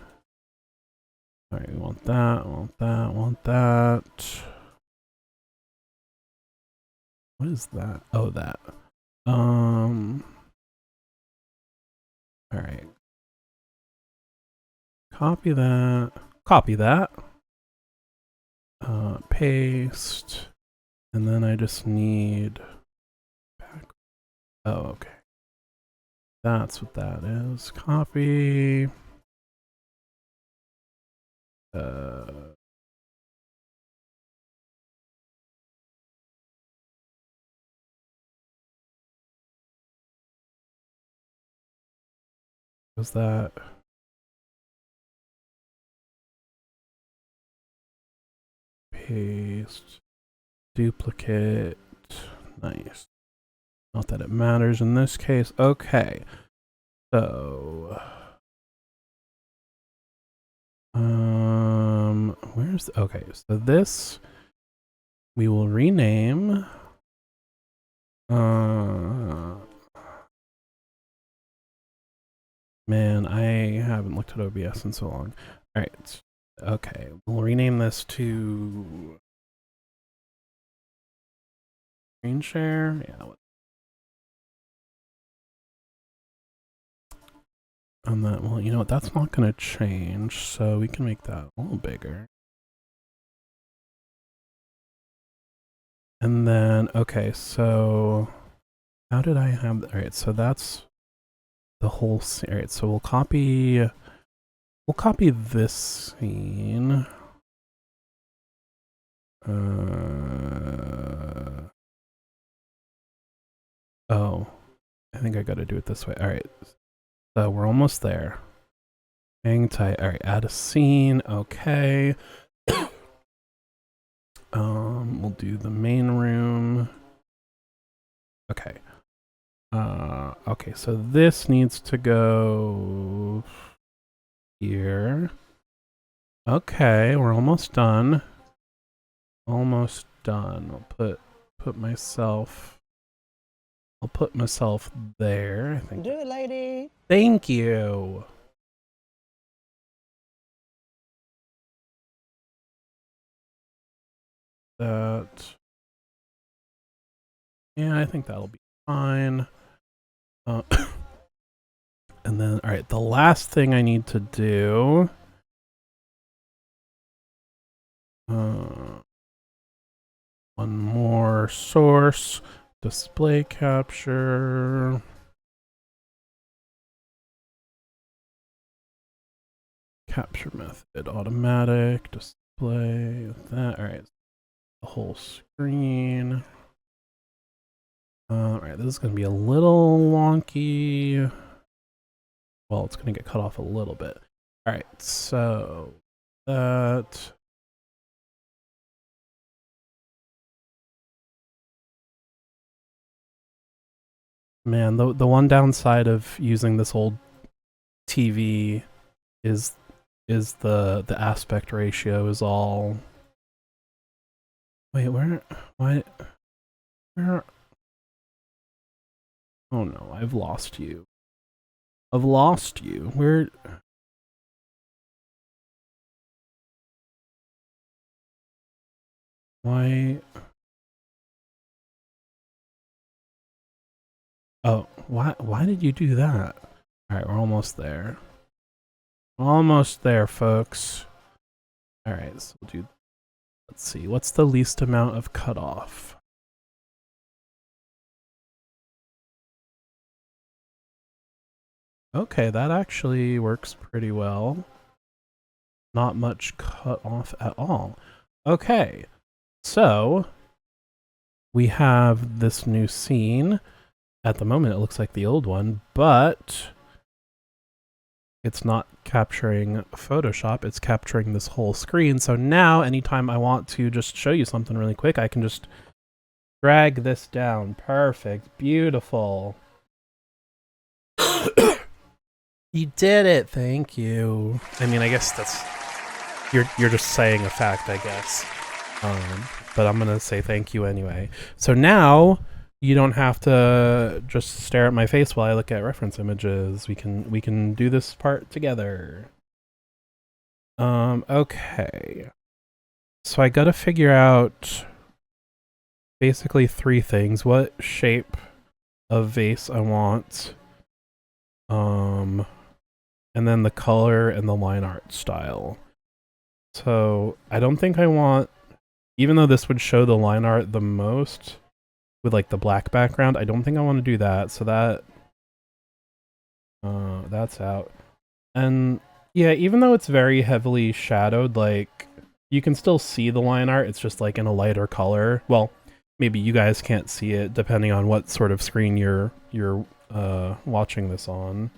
Alright, we want that, want that, want that. What is that? Oh, that. Alright. Copy that. Copy that. Paste. And then I just need... Oh, okay. That's what that is. Copy. Was that? Paste. Duplicate. Nice. Not that it matters in this case. Okay. So... where's... okay, so this... we will rename... man, I haven't looked at OBS in so long. Alright. Okay, we'll rename this to... screen share? Yeah. And that, well, you know what, that's not going to change, so we can make that a little bigger. And then, okay, so how did I have, all right, so that's the whole scene. All right, so we'll copy this scene. Oh, I think I got to do it this way. All right, so we're almost there. Hang tight. All right, add a scene. Okay. We'll do the main room. Okay. Okay, so this needs to go here. Okay, we're almost done. Almost done. I'll put myself there. I think. Do it, lady. Thank you. That. Yeah, I think that'll be fine. And then, all right, the last thing I need to do. One more source. Display capture. Capture method, automatic, display, that, all right. The whole screen. All right, this is going to be a little wonky. Well, it's going to get cut off a little bit. All right, so that. Man, the one downside of using this old TV is the aspect ratio is all. Wait, where? Why? Where? Oh no, I've lost you. I've lost you. Where? Why? Oh, why did you do that? Alright, we're almost there. Almost there, folks. Alright, so we'll do, let's see, what's the least amount of cutoff? Okay, that actually works pretty well. Not much cut off at all. Okay, so we have this new scene. At the moment, it looks like the old one, but it's not capturing Photoshop, it's capturing this whole screen. So now, anytime I want to just show you something really quick, I can just drag this down. Perfect. Beautiful. You did it. Thank you. I mean, I guess that's... You're just saying a fact, I guess. But I'm gonna say thank you anyway. So now you don't have to just stare at my face while I look at reference images. We can do this part together. Okay. So I gotta figure out basically 3 things. What shape of vase I want. And then the color and the line art style. So I don't think I want, even though this would show the line art the most with like the black background, I don't think I want to do that. So that's out. And yeah, even though it's very heavily shadowed, like you can still see the line art. It's just like in a lighter color. Well, maybe you guys can't see it depending on what sort of screen you're watching this on.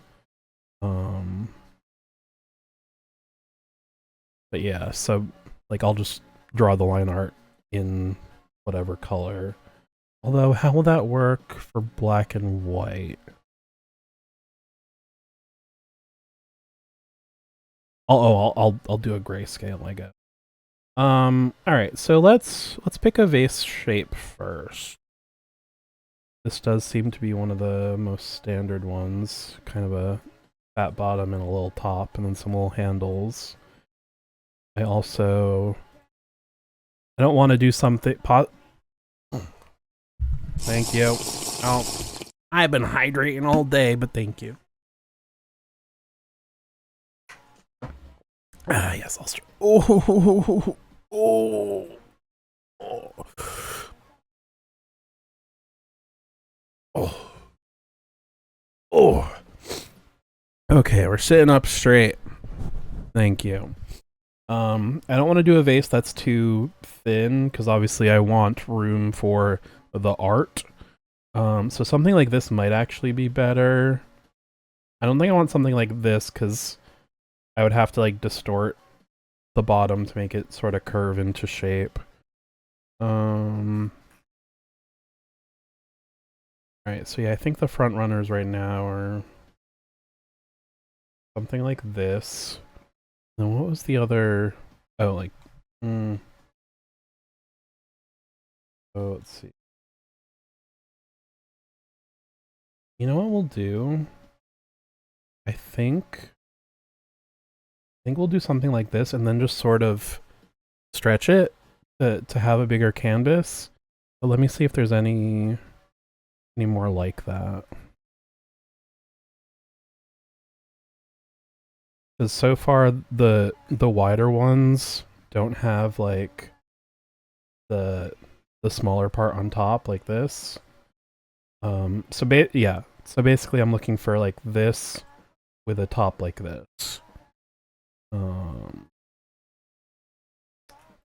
But yeah, so like I'll just draw the line art in whatever color. Although, how will that work for black and white? I'll do a grayscale, I guess. All right, so let's pick a vase shape first. This does seem to be one of the most standard ones, kind of a fat bottom and a little top, and then some little handles. I don't want to do something Thank you. Oh, I've been hydrating all day, but thank you. Ah, yes, I'll start. Oh. Okay, we're sitting up straight. Thank you. I don't want to do a vase that's too thin because obviously I want room for the art. So something like this might actually be better. I don't think I want something like this because I would have to like distort the bottom to make it sort of curve into shape. Alright, so yeah, I think the front runners right now are something like this. And what was the other? Oh, like, oh, let's see. You know what we'll do? I think we'll do something like this and then just sort of stretch it to have a bigger canvas. But let me see if there's any more like that. Because so far the wider ones don't have like the smaller part on top like this. So basically I'm looking for like this with a top like this.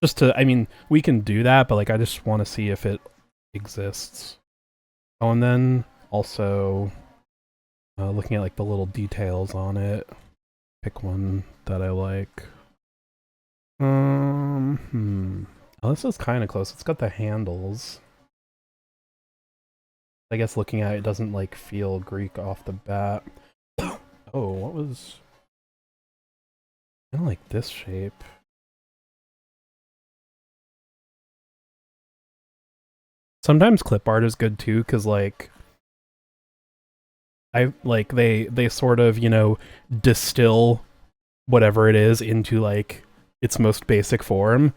Just to, I mean, we can do that, but like I just want to see if it exists. Oh, and then also looking at like the little details on it. Pick one that I like. Oh, this is kind of close. It's got the handles. I guess looking at it doesn't like feel Greek off the bat. Oh, what was... I don't like this shape. Sometimes clip art is good too, because like I like they sort of, you know, distill whatever it is into like its most basic form.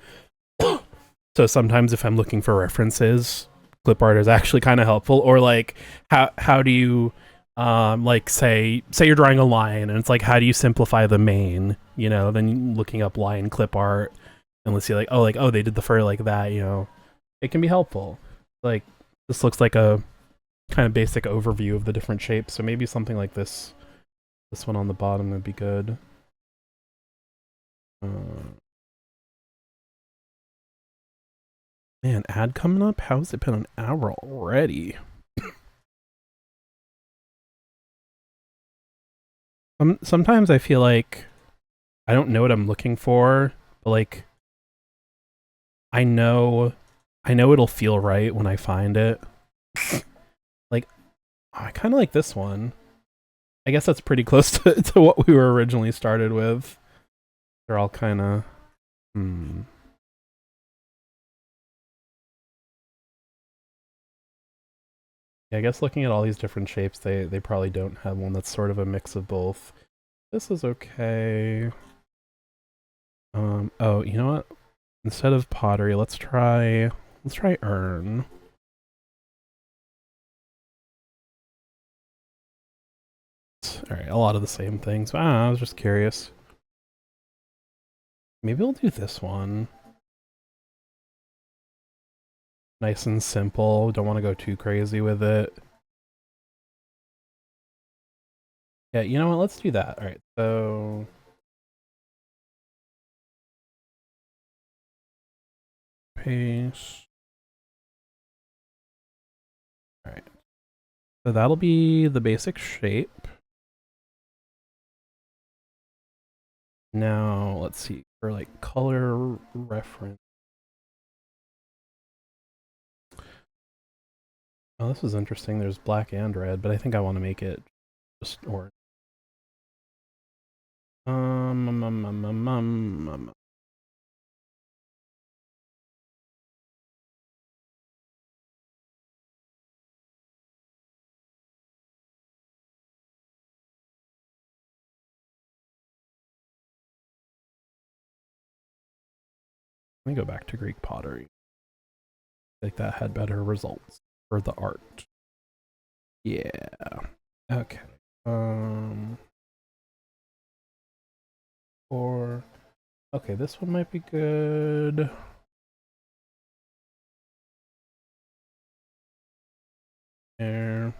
So sometimes if I'm looking for references, clip art is actually kind of helpful. Or like how do you like say you're drawing a line and it's like how do you simplify the main, you know, then looking up line clip art and let's see like oh they did the fur like that, you know. It can be helpful. Like this looks like a kind of basic overview of the different shapes, so maybe something like this one on the bottom would be good. Man, ad coming up? How's it been an hour already? Sometimes I feel like I don't know what I'm looking for, but like I know it'll feel right when I find it. Like I kind of like this one. I guess that's pretty close to what we were originally started with. They're all kind of Yeah, I guess looking at all these different shapes, they probably don't have one that's sort of a mix of both. This is okay. Oh, you know what? Instead of pottery, let's try urn. All right, a lot of the same things. I was just curious. Maybe we'll do this one. Nice and simple. Don't want to go too crazy with it. Yeah, you know what? Let's do that. All right, so paste. All right, so that'll be the basic shape. Now let's see for like color reference. Oh, this is interesting. There's black and red, but I think I want to make it just orange. Um, um, um, um, um, um, Let me go back to Greek pottery. I think that had better results for the art. Yeah. Okay. Or okay, this one might be good. There.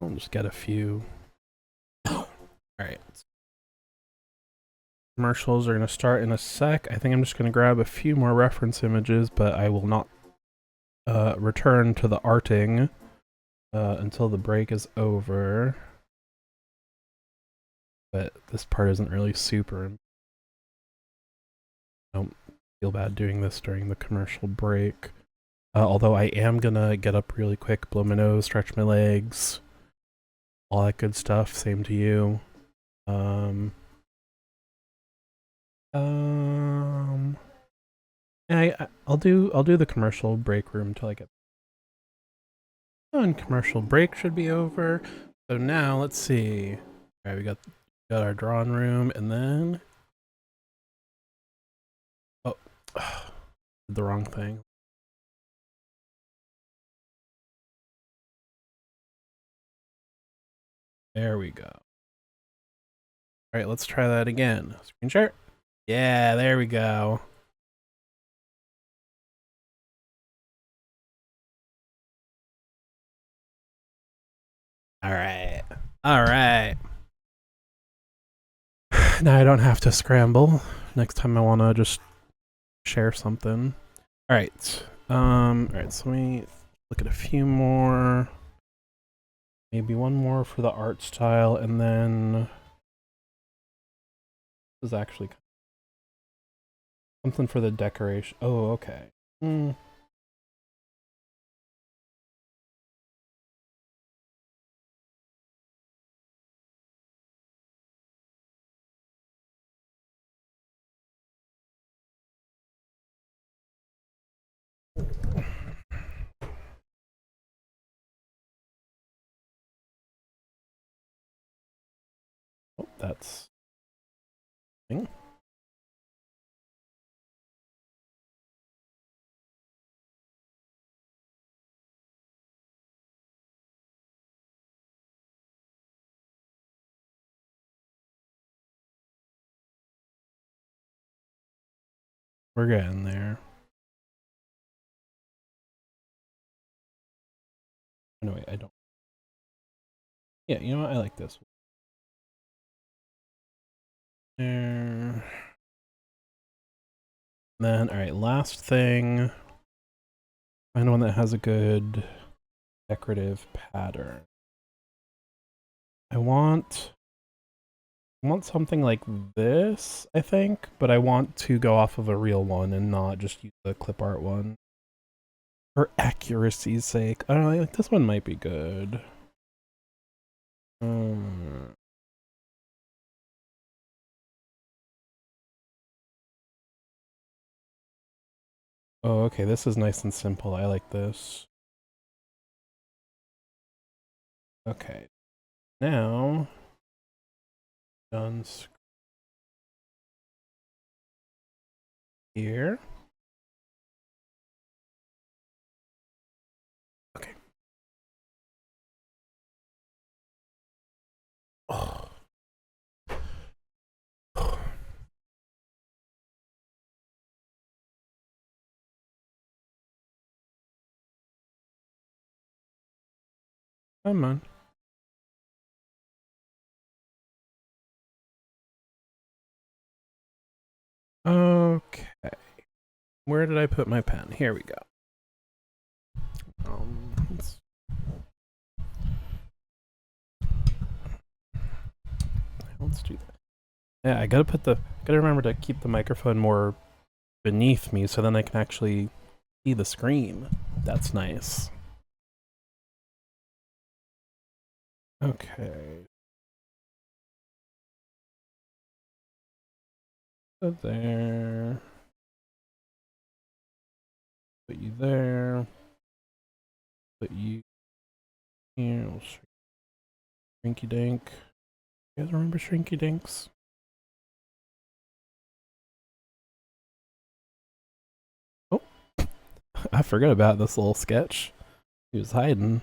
I'll just get a few. All right. Commercials are going to start in a sec. I think I'm just going to grab a few more reference images, but I will not return to the arting until the break is over. But this part isn't really super. I don't feel bad doing this during the commercial break. Although I am gonna get up really quick, blow my nose, stretch my legs, all that good stuff. Same to you. I'll do the commercial break room till I get. And commercial break should be over. So now let's see. All right, we got our drawing room, and then oh, did the wrong thing. There we go. All right, let's try that again. Screen share. Yeah, there we go. All right. All right. Now I don't have to scramble. Next time I want to just share something. All right. All right. So let me look at a few more. Maybe one more for the art style, and then this is actually Something for the decoration. Oh, okay. Oh, that's thing. We're getting there. No, wait, I don't. Yeah, you know what? I like this. There. Then, all right, last thing. Find one that has a good decorative pattern. I want something like this, I think, but I want to go off of a real one and not just use the clip art one. For accuracy's sake. I don't know, like this one might be good. Oh, okay, this is nice and simple. I like this. Okay. Now, done here. Okay. Oh. Come on. Okay. Where did I put my pen? Here we go. Let's do that. Yeah, I gotta remember to keep the microphone more beneath me so then I can actually see the screen. That's nice. Okay. So there. Put you there. Put you here. Shrinky Dink. You guys remember Shrinky Dinks? Oh, I forgot about this little sketch. He was hiding.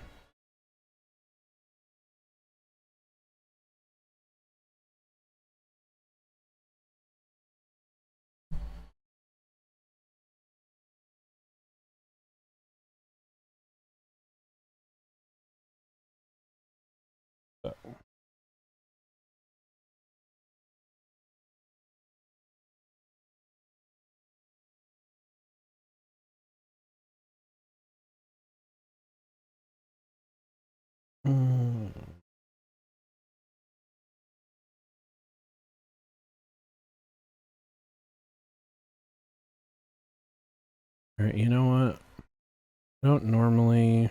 So. Alright, you know what? I don't normally...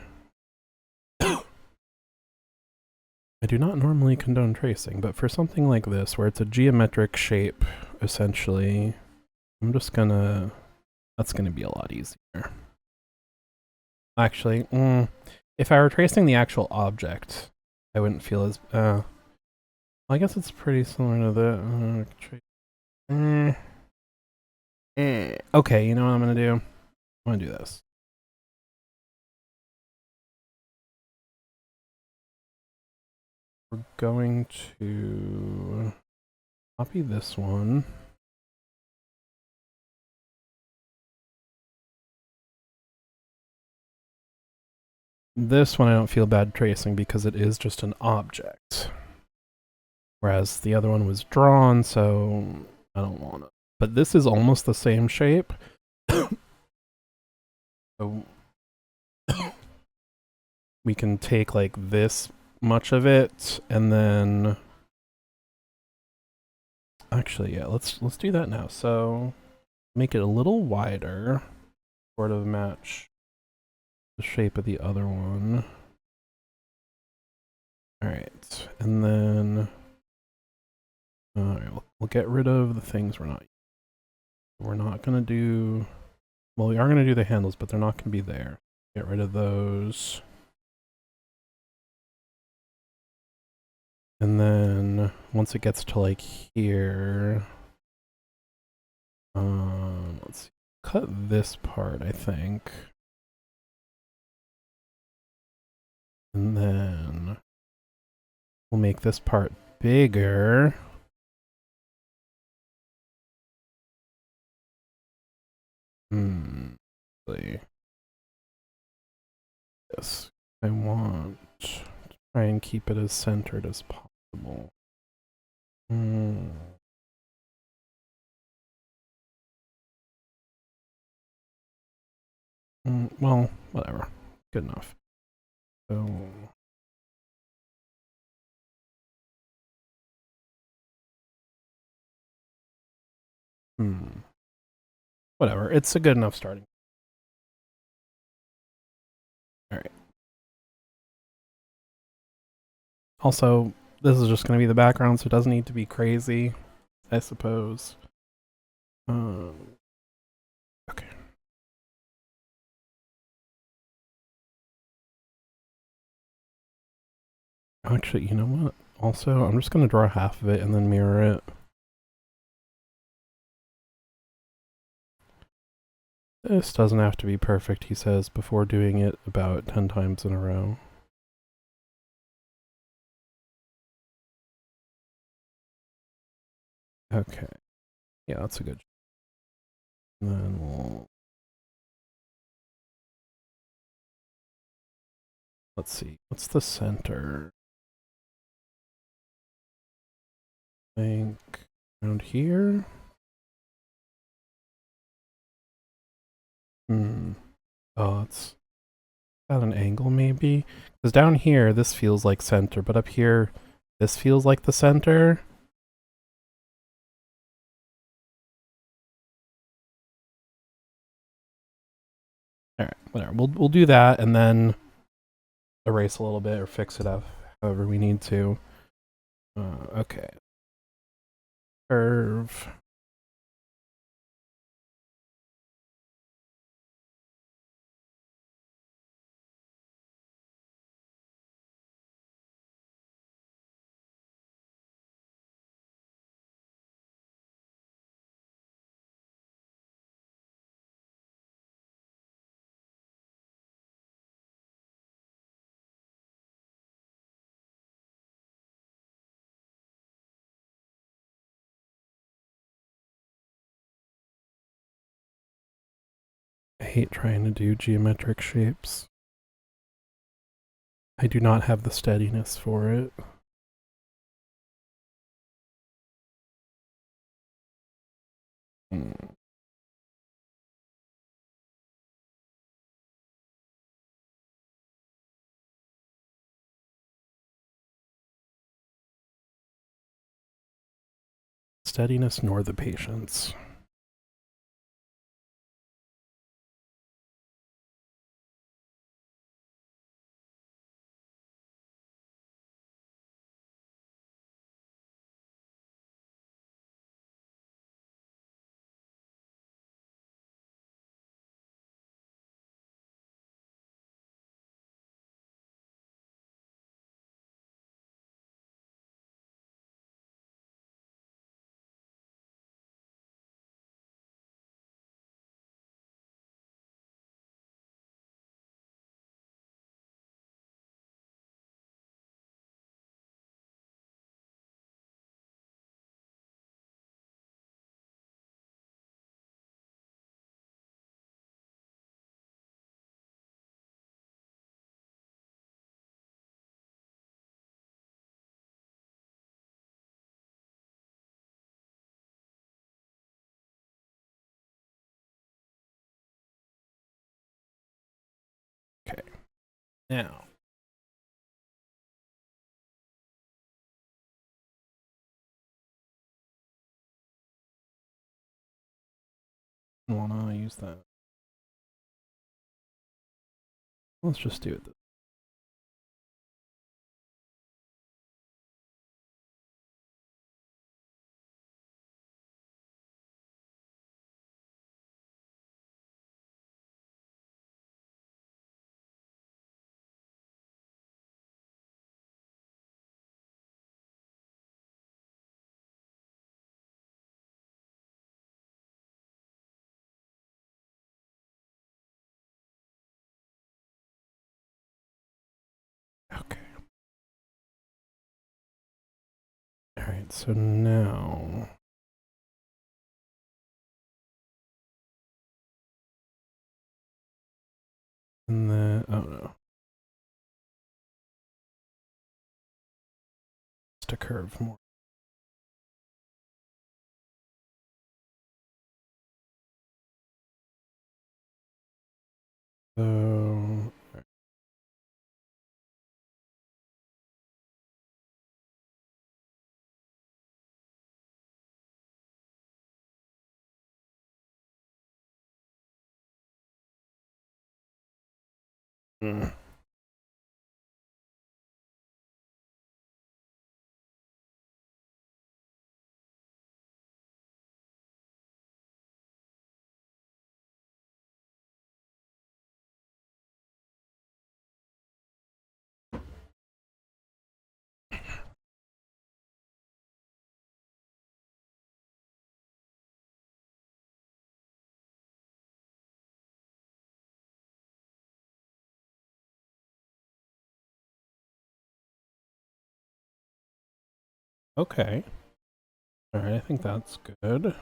I do not normally condone tracing, but for something like this, where it's a geometric shape, essentially, I'm just gonna... That's gonna be a lot easier. Actually, if I were tracing the actual object, I wouldn't feel as... well, I guess it's pretty similar to the... Okay, you know what I'm gonna do? I'm gonna do this. We're going to copy this one. This one I don't feel bad tracing because it is just an object. Whereas the other one was drawn, so I don't want it. But this is almost the same shape. So we can take like this much of it and then actually, yeah, let's do that now. So make it a little wider, sort of match the shape of the other one. Alright, and then we'll get rid of the things we're not gonna do. Well, we are gonna do the handles, but they're not gonna be there. Get rid of those. And then once it gets to like here, let's see, cut this part, I think. And then we'll make this part bigger. Yes, I want to try and keep it as centered as possible. Well, whatever. Good enough. So whatever. It's a good enough starting. Alright. Also, this is just going to be the background, so it doesn't need to be crazy, I suppose. Okay. Actually, you know what? Also, I'm just going to draw half of it and then mirror it. This doesn't have to be perfect, he says, before doing it about 10 times in a row. Okay. Yeah, that's a good. And then we'll... Let's see. What's the center? I think around here? Oh, it's at an angle maybe? Because down here, this feels like center, but up here, this feels like the center. Alright, whatever. We'll do that and then erase a little bit or fix it up however we need to. Okay. Curve. I hate trying to do geometric shapes. I do not have the steadiness for it. Steadiness nor the patience. Okay. Now, wanna use that. Let's just do it. Okay. Alright, so now. And then, oh no. Just a curve more. So. Mm. Okay. Alright, I think that's good.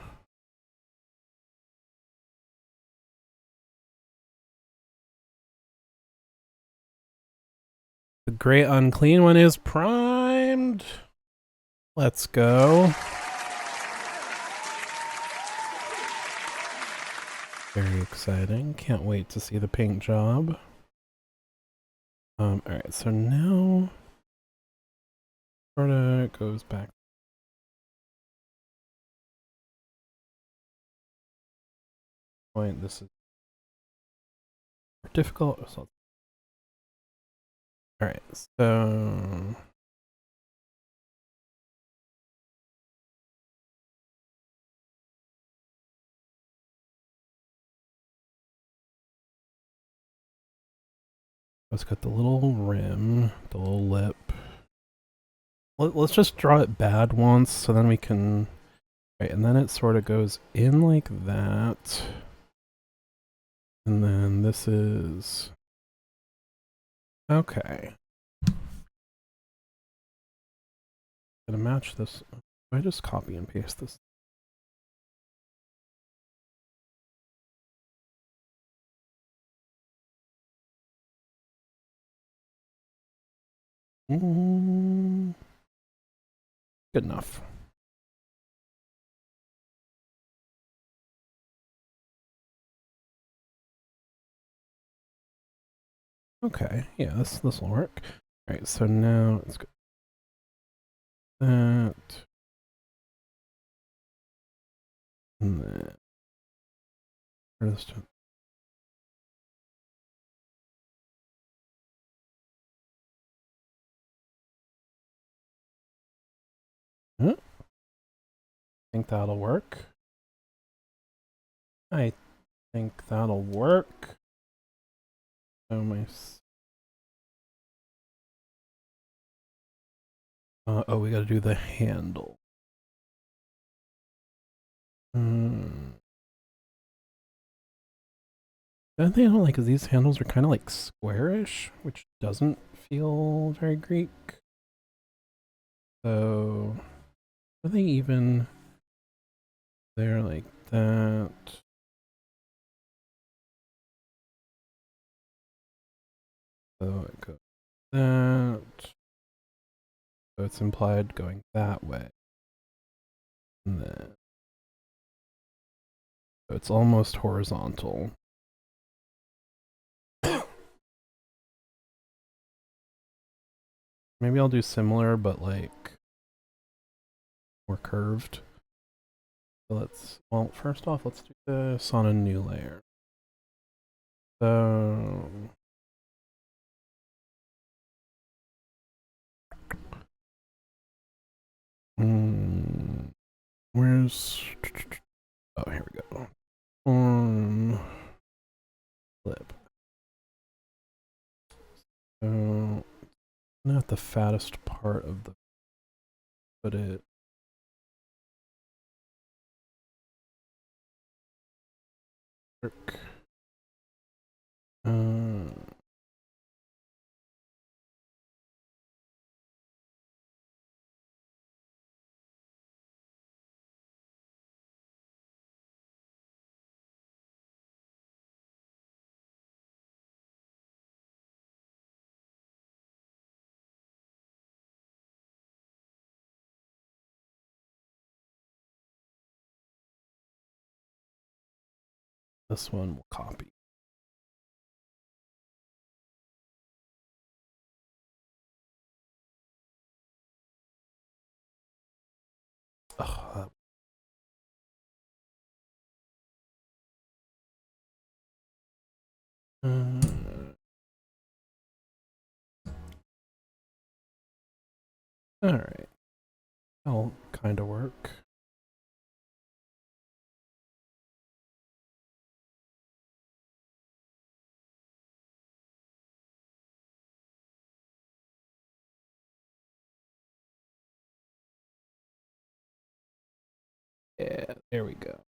The Great Unclean One is primed. Let's go. Very exciting. Can't wait to see the paint job. Alright, so now sorta goes back. Point. This is more difficult. So alright, so let's got the little rim, the little lip. Let's just draw it bad once, so then we can. Right, and then it sort of goes in like that. And then this is. Okay. Gonna match this. I just copy and paste this. Good enough. Okay, yeah, this will work. All right, so now let's go that and that. I think that'll work. I think that'll work. Oh my. Oh, we gotta do the handle. The other thing I don't like is these handles are kind of like squarish, which doesn't feel very Greek. So, are they even? They're like that. So it goes that. So it's implied going that way. And then. So it's almost horizontal. Maybe I'll do similar, but like more curved. So well, first off, let's do this on a new layer. So where's, oh, here we go. Flip. So not the fattest part of the, but it. Work. This one will copy. Ugh, all right, that'll kind of work. Yeah, there we go.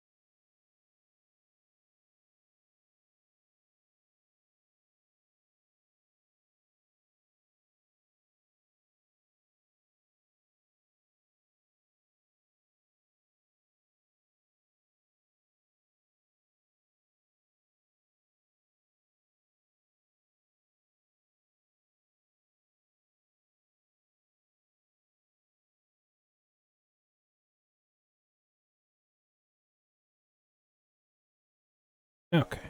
Okay,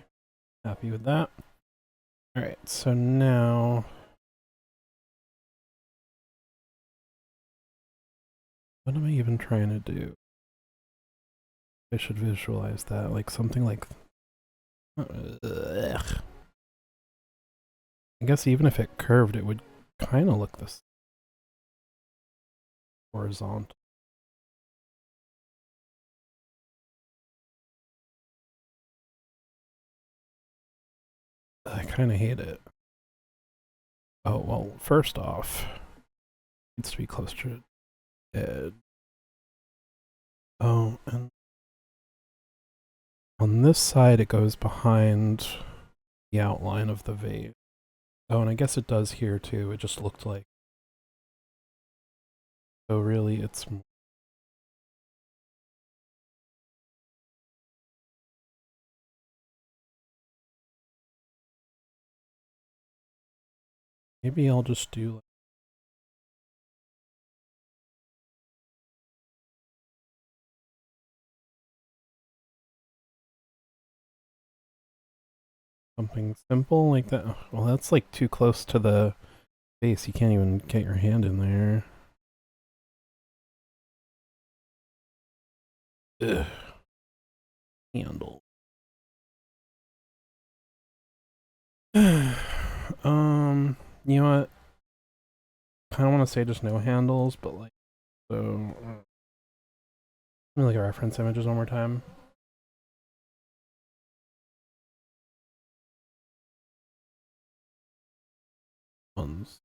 happy with that. All right, so now what am I even trying to do? I should visualize that, like something like. Ugh. I guess even if it curved, it would kind of look this horizontal. I kind of hate it. Oh, well, first off, it needs to be close to it. Oh, and on this side, it goes behind the outline of the vase. Oh, and I guess it does here too. It just looked like. So really, it's. Maybe I'll just do something simple like that. Well, that's like too close to the base. You can't even get your hand in there. Ugh. Handle. You know what? Kind of want to say just no handles, but like, so. Let me look at reference images one more time. Ones.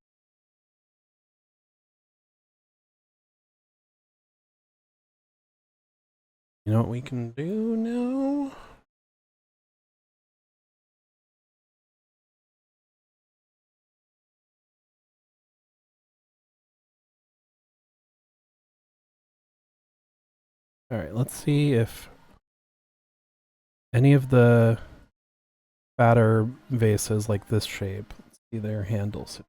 You know what we can do now? All right, let's see if any of the fatter vases like this shape, let's see their handles.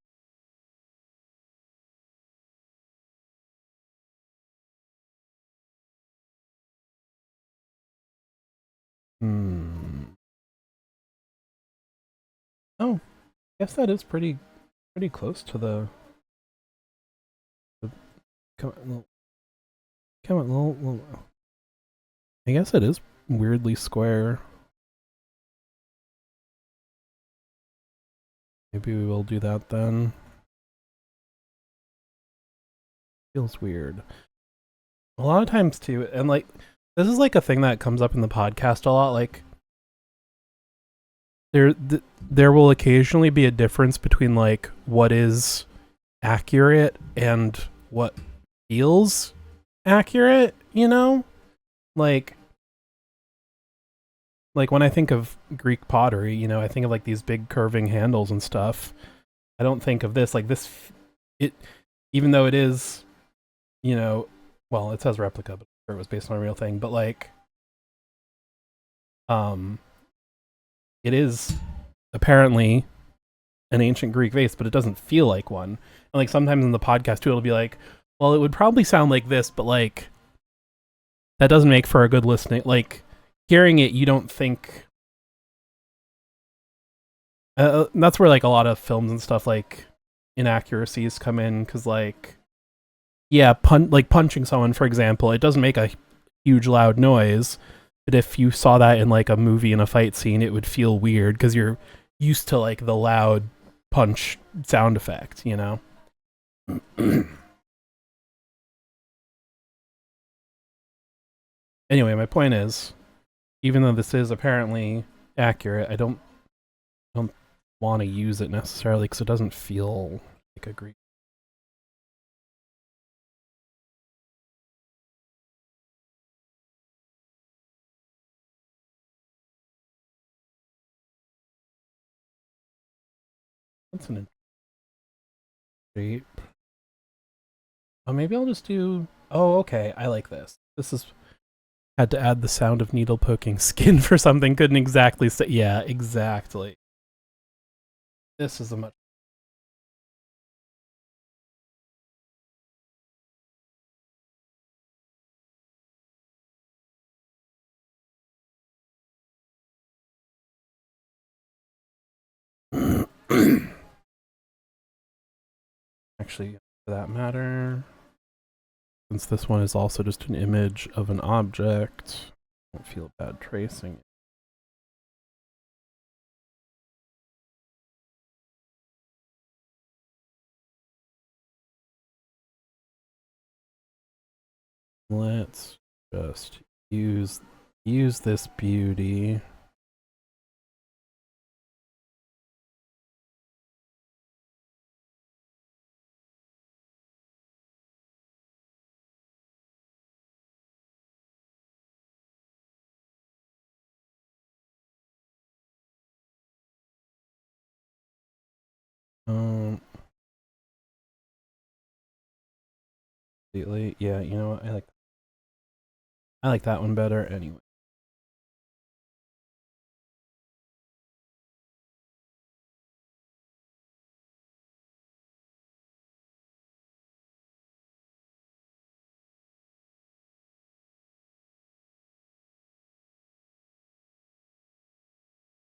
Oh, I guess that is pretty close to the come on, little, I guess it is weirdly square. Maybe we will do that then. Feels weird. A lot of times too, and like this is like a thing that comes up in the podcast a lot. Like there will occasionally be a difference between like what is accurate and what feels accurate. You know, like when I think of Greek pottery, you know, I think of like these big curving handles and stuff. I don't think of this like this. It even though it is, you know, well, it says replica, but it was based on a real thing. But like, it is apparently an ancient Greek vase, but it doesn't feel like one. And like sometimes in the podcast too, it'll be like, well, it would probably sound like this, but like that doesn't make for a good listening. Like hearing it, you don't think. That's where like a lot of films and stuff like inaccuracies come in because like yeah, punching someone for example, it doesn't make a huge loud noise, but if you saw that in like a movie in a fight scene, it would feel weird because you're used to like the loud punch sound effect, you know. Anyway, my point is, even though this is apparently accurate, I don't want to use it necessarily because it doesn't feel like a Greek. That's an shape. Oh, maybe I'll just do. Oh, okay. I like this. This is had to add the sound of needle poking skin for something. Couldn't exactly say. Yeah, exactly. This is a much. Actually, for that matter, since this one is also just an image of an object, I don't feel bad tracing it. Let's just use this beauty. Um, yeah, you know what? I like that one better anyway.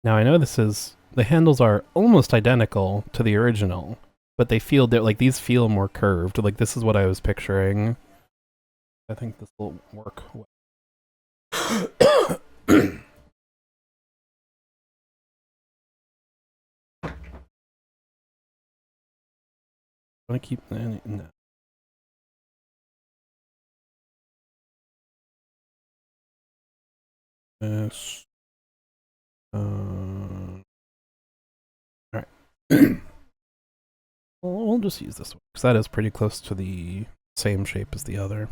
Now I know the handles are almost identical to the original, but they feel that like these feel more curved. Like this is what I was picturing. I think this will work. I want to keep that. No. This. All right. We'll just use this one because that is pretty close to the same shape as the other.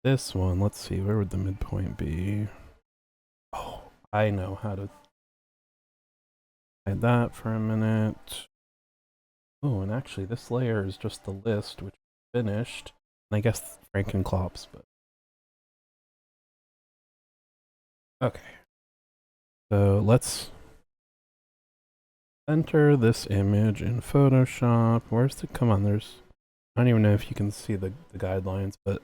This one, let's see, where would the midpoint be? Oh, I know how to hide that for a minute. Oh, and actually this layer is just the list, which is finished. And I guess Frankenclops, but... Okay. So let's enter this image in Photoshop. Where's the... Come on, there's... I don't even know if you can see the guidelines, but...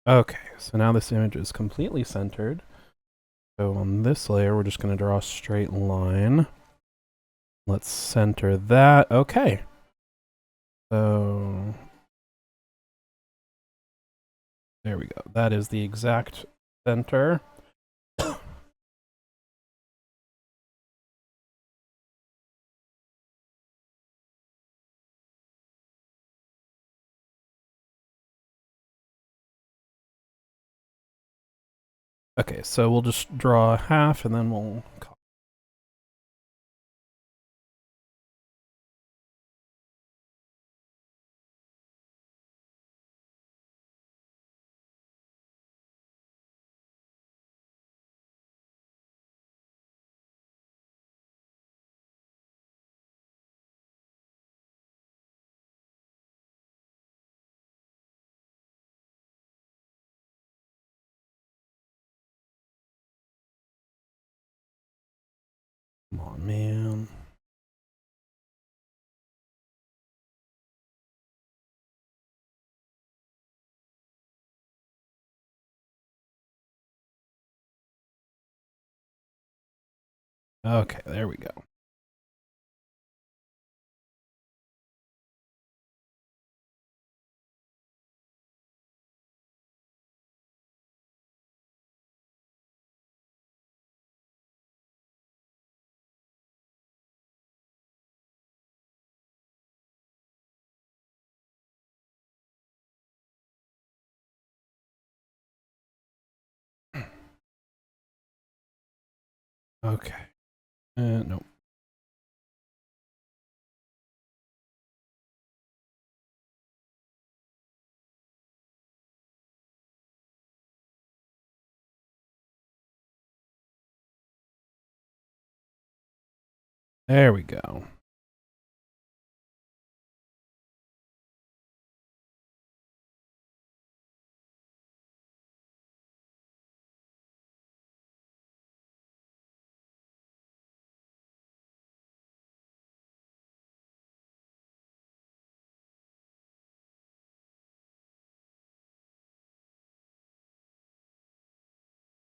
Okay, so now this image is completely centered. So on this layer, we're just going to draw a straight line. Let's center that. Okay. So there we go. That is the exact center. Okay, so we'll just draw a half and then we'll copy. Come on, man. Okay, there we go. Okay. Nope. There we go.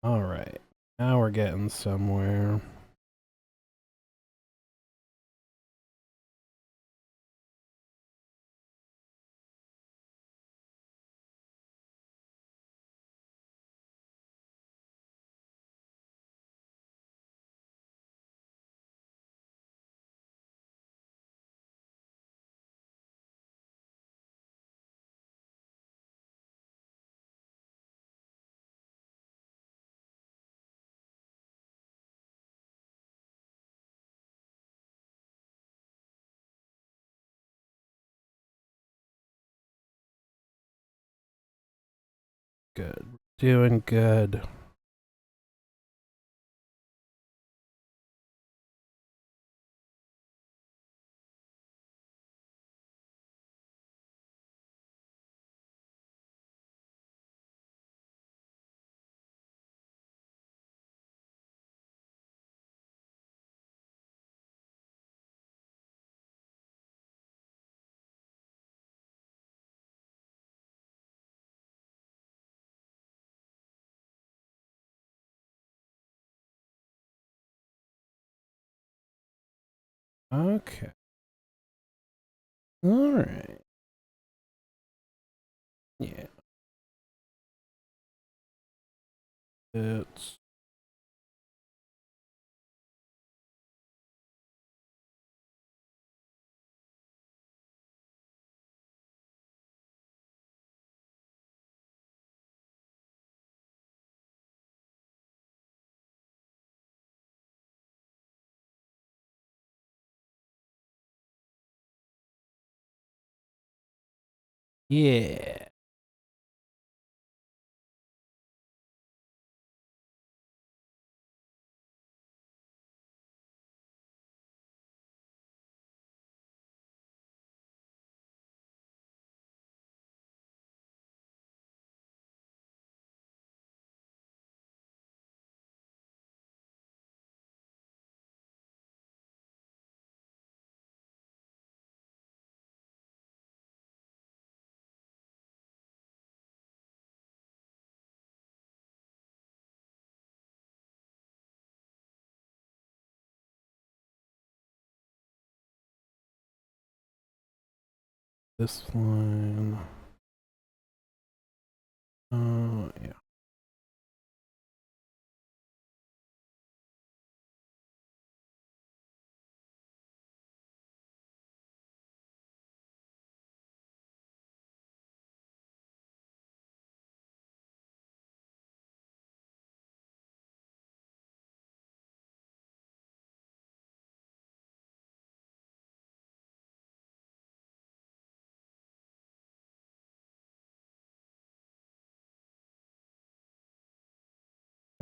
All right. Now we're getting somewhere. Good. Doing good. Okay. All right. Yeah. It's yeah. This line. Yeah.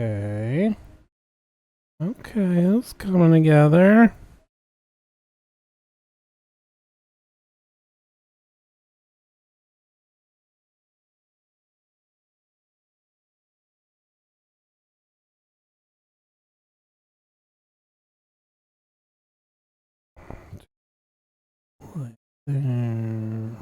Okay. Okay, it's coming together. Right there.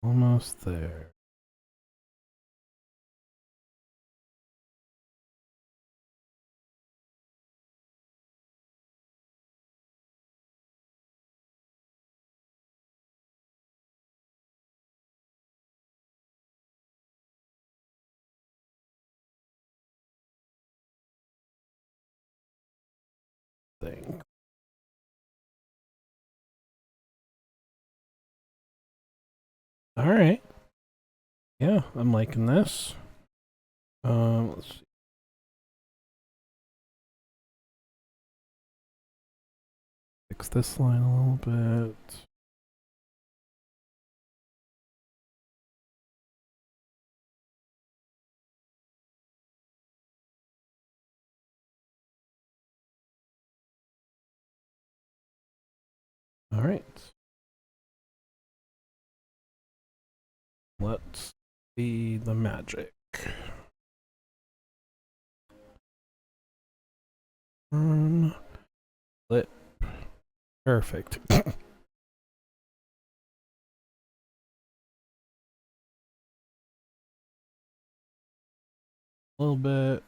Almost there. Thing. All right. Yeah, I'm liking this. Let's see. Fix this line a little bit. All right. Let's see the magic. Lit. Perfect. A little bit.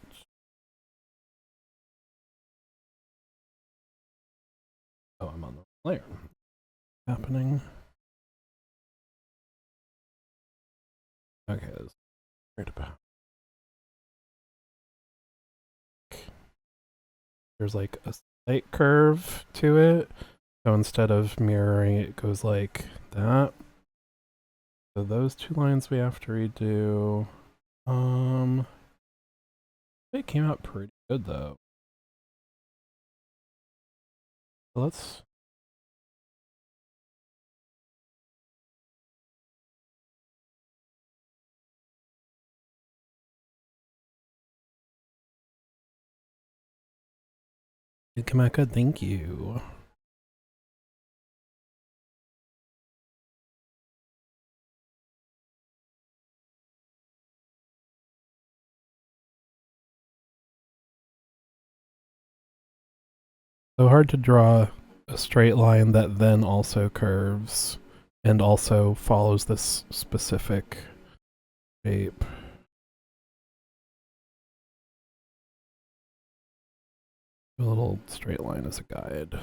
Oh, I'm on the layer. Happening. Okay, that's right about. There's like a slight curve to it. So instead of mirroring, it goes like that. So those two lines we have to redo. It came out pretty good though. So let's. It came out good, thank you. So hard to draw a straight line that then also curves and also follows this specific shape. A little straight line as a guide.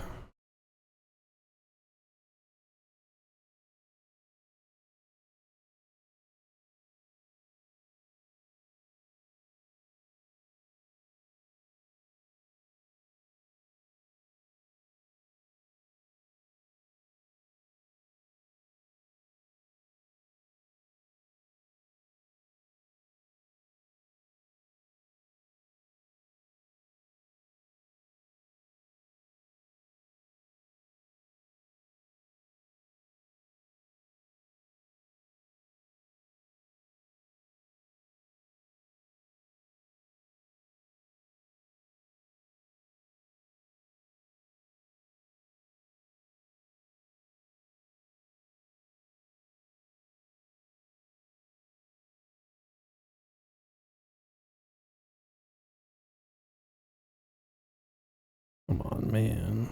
Come on, man.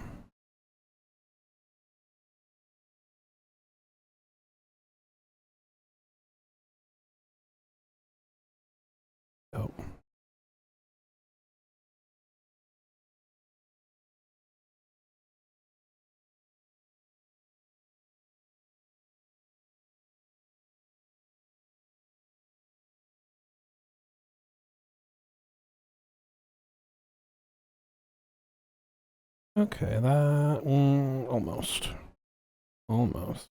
Oh. Okay, that almost. Almost.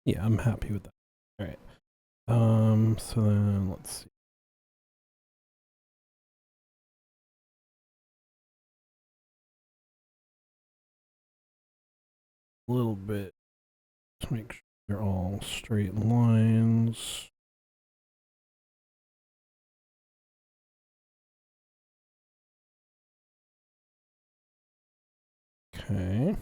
Yeah, I'm happy with that. All right. So then let's see. A little bit to make sure they're all straight lines. Okay.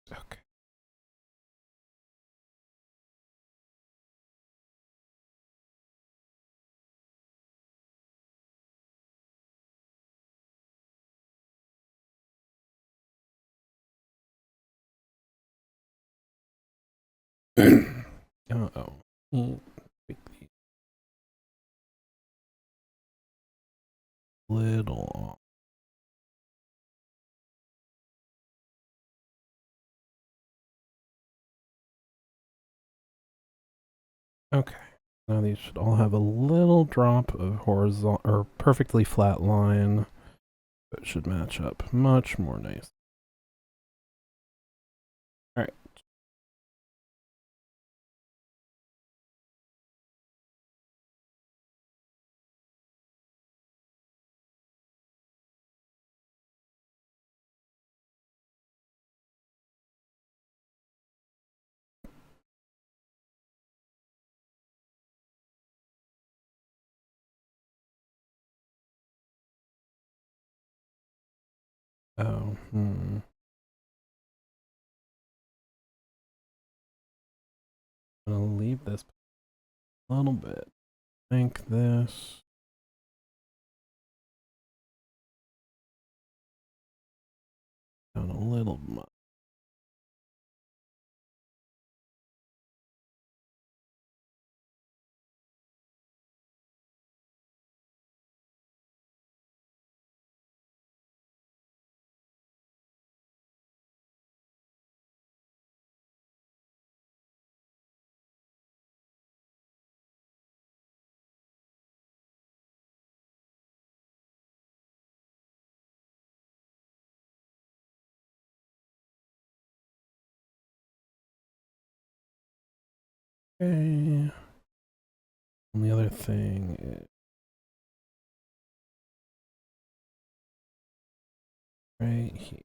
Okay. Uh-oh. Little off. Okay. Now these should all have a little drop of horizontal or perfectly flat line. It should match up much more nice. All right. Oh, I'm gonna leave this a little bit. Think this. Down a little much. Okay. Only other thing is right here.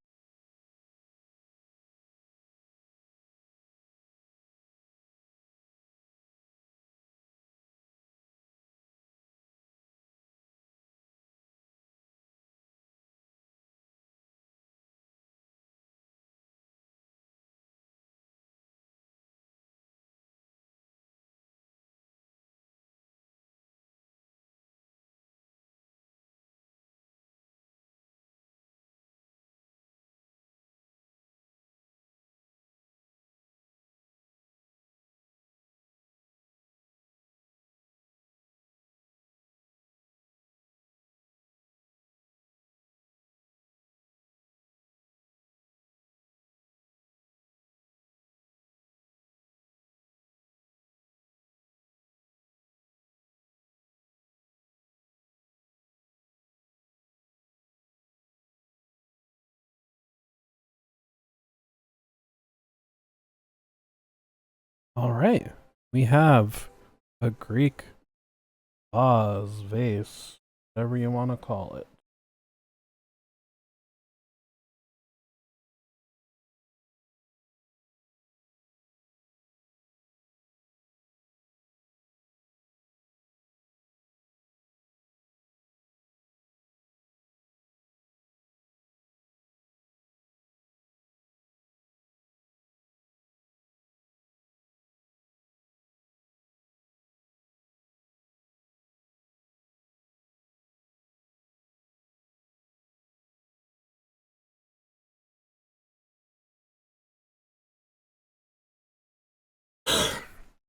All right. We have a Greek vase, whatever you want to call it.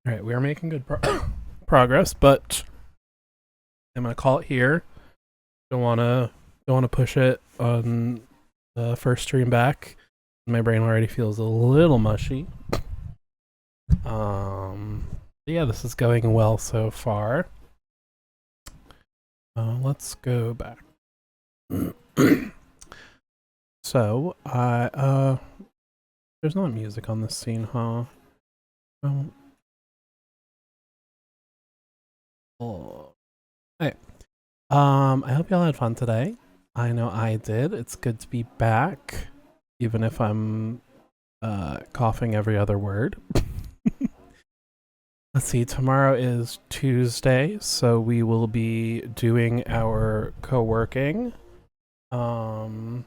All right, we are making good progress, but I'm gonna call it here. Don't wanna push it on the first stream back. My brain already feels a little mushy. Yeah, this is going well so far. Let's go back. So there's not music on this scene, huh? Oh. Hey. I hope y'all had fun today. I know I did. It's good to be back, even if I'm coughing every other word. Let's see, tomorrow is Tuesday, so we will be doing our co-working. And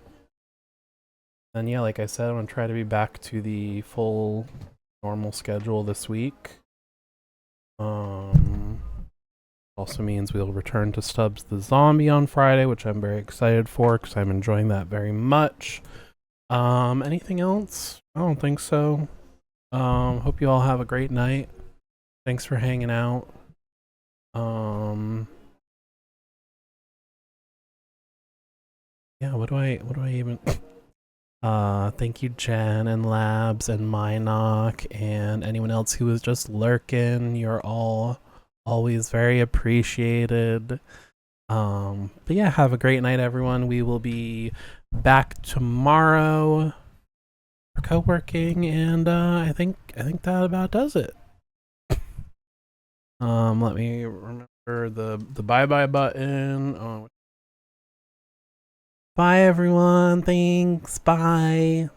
yeah, like I said, I'm gonna try to be back to the full normal schedule this week. Also means we'll return to Stubbs the Zombie on Friday, which I'm very excited for because I'm enjoying that very much. Anything else? I don't think so. Hope you all have a great night. Thanks for hanging out. Yeah, what do I even thank you Jen and Labs and Minoc and anyone else who was just lurking. You're all always very appreciated. But yeah, have a great night everyone. We will be back tomorrow for co-working, and I think that about does it. Let me remember the bye button. Bye everyone. Thanks. Bye.